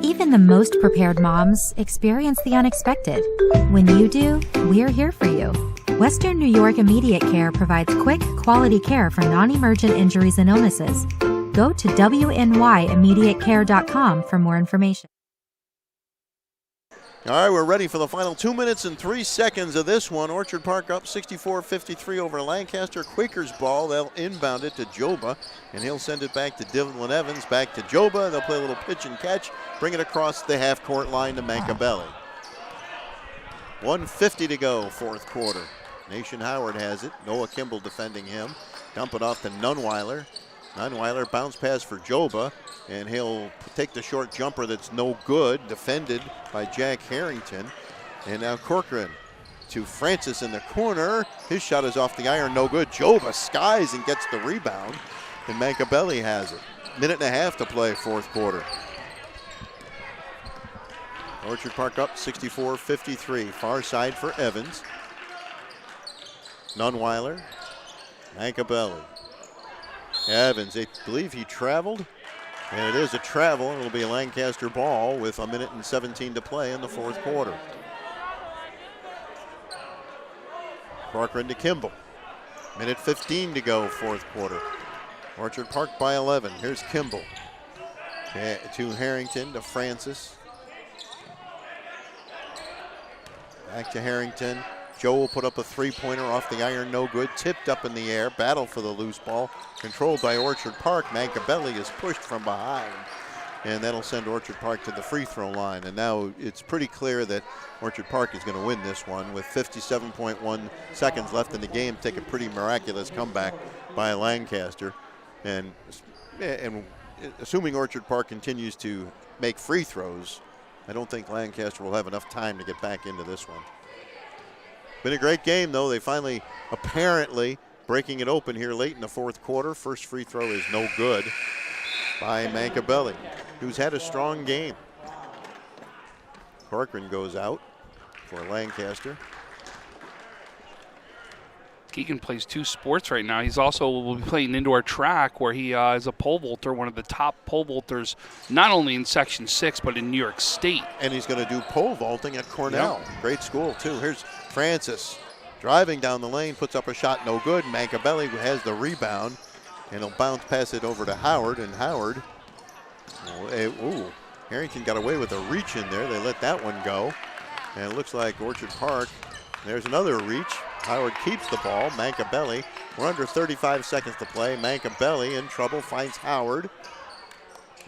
Even the most prepared moms experience the unexpected. When you do, we're here for you. Western New York Immediate Care provides quick, quality care for non-emergent injuries and illnesses. Go to wnyImmediatecare.com for more information. All right, we're ready for the final 2 minutes and 3 seconds of this one. Orchard Park up 64-53 over Lancaster. Quakers ball. They'll inbound it to Joba, and he'll send it back to Dylan Evans. Back to Joba. They'll play a little pitch and catch, bring it across the half-court line to Mancabelli. 1:50 to go, fourth quarter. Nation Howard has it. Noah Kimball defending him. Dump it off to Nunweiler. Nunweiler bounce pass for Joba, and he'll take the short jumper that's no good, defended by Jack Harrington. And now Corcoran to Francis in the corner. His shot is off the iron, no good. Joba skies and gets the rebound, and Mankabelli has it. Minute and a half to play, fourth quarter. Orchard Park up 64-53. Far side for Evans. Nunweiler. Mankabelli. Evans, I believe he traveled. And it is a travel. It'll be a Lancaster ball with 1:17 to play in the fourth quarter. Corcoran to Kimball. Minute 15 to go, fourth quarter. Orchard Park by 11. Here's Kimball. To Harrington, to Francis. Back to Harrington. Joe will put up a three-pointer off the iron, no good. Tipped up in the air, battle for the loose ball. Controlled by Orchard Park. Mankabelli is pushed from behind. And that'll send Orchard Park to the free throw line. And now it's pretty clear that Orchard Park is going to win this one with 57.1 seconds left in the game. Take a pretty miraculous comeback by Lancaster. And assuming Orchard Park continues to make free throws, I don't think Lancaster will have enough time to get back into this one. Been a great game, though. They finally, apparently, breaking it open here late in the fourth quarter. First free throw is no good by Mankabelli, who's had a strong game. Corcoran goes out for Lancaster. Keegan plays two sports right now. He's also will be playing indoor track, where he is a pole vaulter, one of the top pole vaulters, not only in Section 6, but in New York State. And he's going to do pole vaulting at Cornell. Yep. Great school, too. Here's Francis driving down the lane, puts up a shot, no good. Mankabelli has the rebound, and he'll bounce pass it over to Howard, and Howard, Harrington got away with a reach in there. They let that one go, and it looks like Orchard Park, there's another reach. Howard keeps the ball. Mankabelli, we're under 35 seconds to play. Mankabelli in trouble, finds Howard,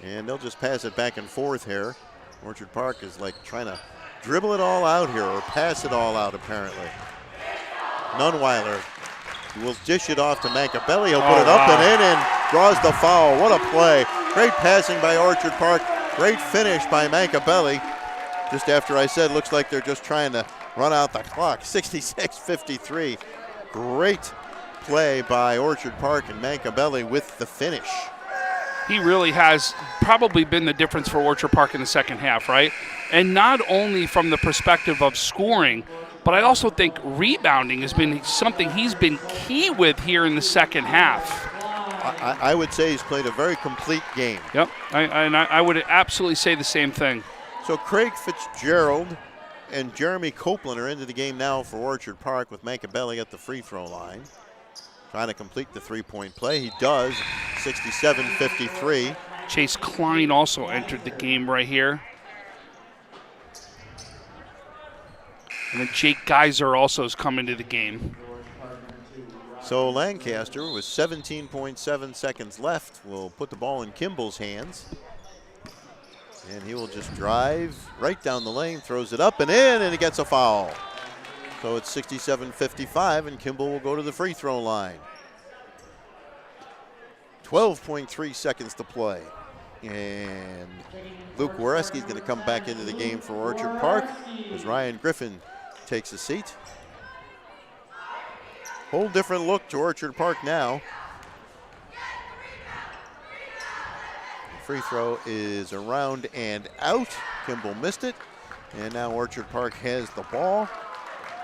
and they'll just pass it back and forth here. Orchard Park is like trying to dribble it all out here, or pass it all out apparently. Nunweiler will dish it off to Mankabelli. He'll put it up and in and draws the foul. What a play. Great passing by Orchard Park. Great finish by Mankabelli. Just after I said, looks like they're just trying to run out the clock. 66-53. Great play by Orchard Park, and Mankabelli with the finish. He really has probably been the difference for Orchard Park in the second half, right? And not only from the perspective of scoring, but I also think rebounding has been something he's been key with here in the second half. I would say he's played a very complete game. Yep, I would absolutely say the same thing. So Craig Fitzgerald and Jeremy Copeland are into the game now for Orchard Park, with Mankabelli at the free throw line, trying to complete the three-point play. He does. 67-53. Chase Klein also entered the game right here. And then Jake Geiser also has come into the game. So Lancaster, with 17.7 seconds left, will put the ball in Kimball's hands. And he will just drive right down the lane, throws it up and in, and he gets a foul. So it's 67-55, and Kimball will go to the free throw line. 12.3 seconds to play. And Luke Wareski's going to come back into the game for Orchard Park as Ryan Griffin takes a seat. Whole different look to Orchard Park now. Free throw is around and out. Kimball missed it. And now Orchard Park has the ball.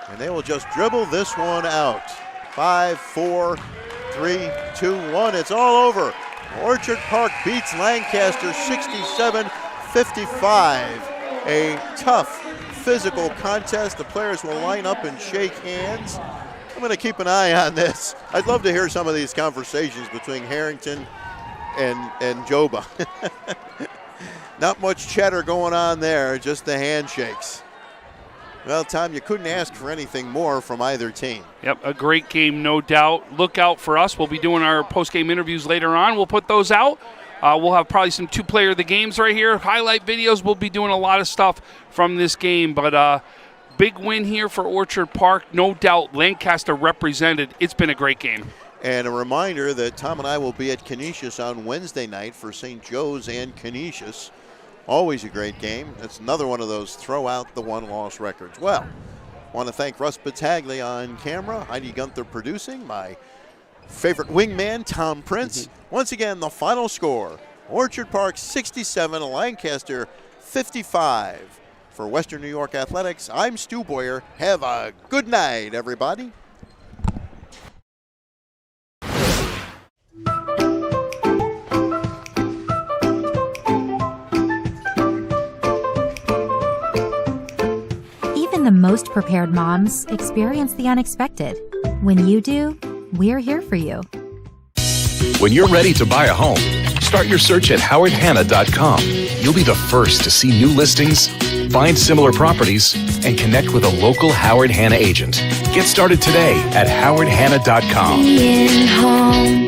And they will just dribble this one out. 5, 4, 3, 2, 1. It's all over. Orchard Park beats Lancaster 67-55. A tough physical contest. The players will line up and shake hands. I'm going to keep an eye on this. I'd love to hear some of these conversations between Harrington and Joba. Not much chatter going on there, just the handshakes. Well, Tom, you couldn't ask for anything more from either team. Yep, a great game, no doubt. Look out for us. We'll be doing our post-game interviews later on. We'll put those out. We'll have probably some two-player of the games right here, highlight videos. We'll be doing a lot of stuff from this game, but big win here for Orchard Park. No doubt Lancaster represented. It's been a great game. And a reminder that Tom and I will be at Canisius on Wednesday night for St. Joe's and Canisius. Always a great game. That's another one of those throw out the one-loss records. Well, I want to thank Russ Battaglia on camera, Heidi Gunther producing, my favorite wingman, Tom Prince. Once again, the final score, Orchard Park 67, Lancaster 55. For Western New York Athletics, I'm Stu Boyer. Have a good night, everybody. Even the most prepared moms experience the unexpected. When you do, we're here for you. When you're ready to buy a home, start your search at howardhanna.com. You'll be the first to see new listings, find similar properties, and connect with a local Howard Hanna agent. Get started today at howardhanna.com. Being home.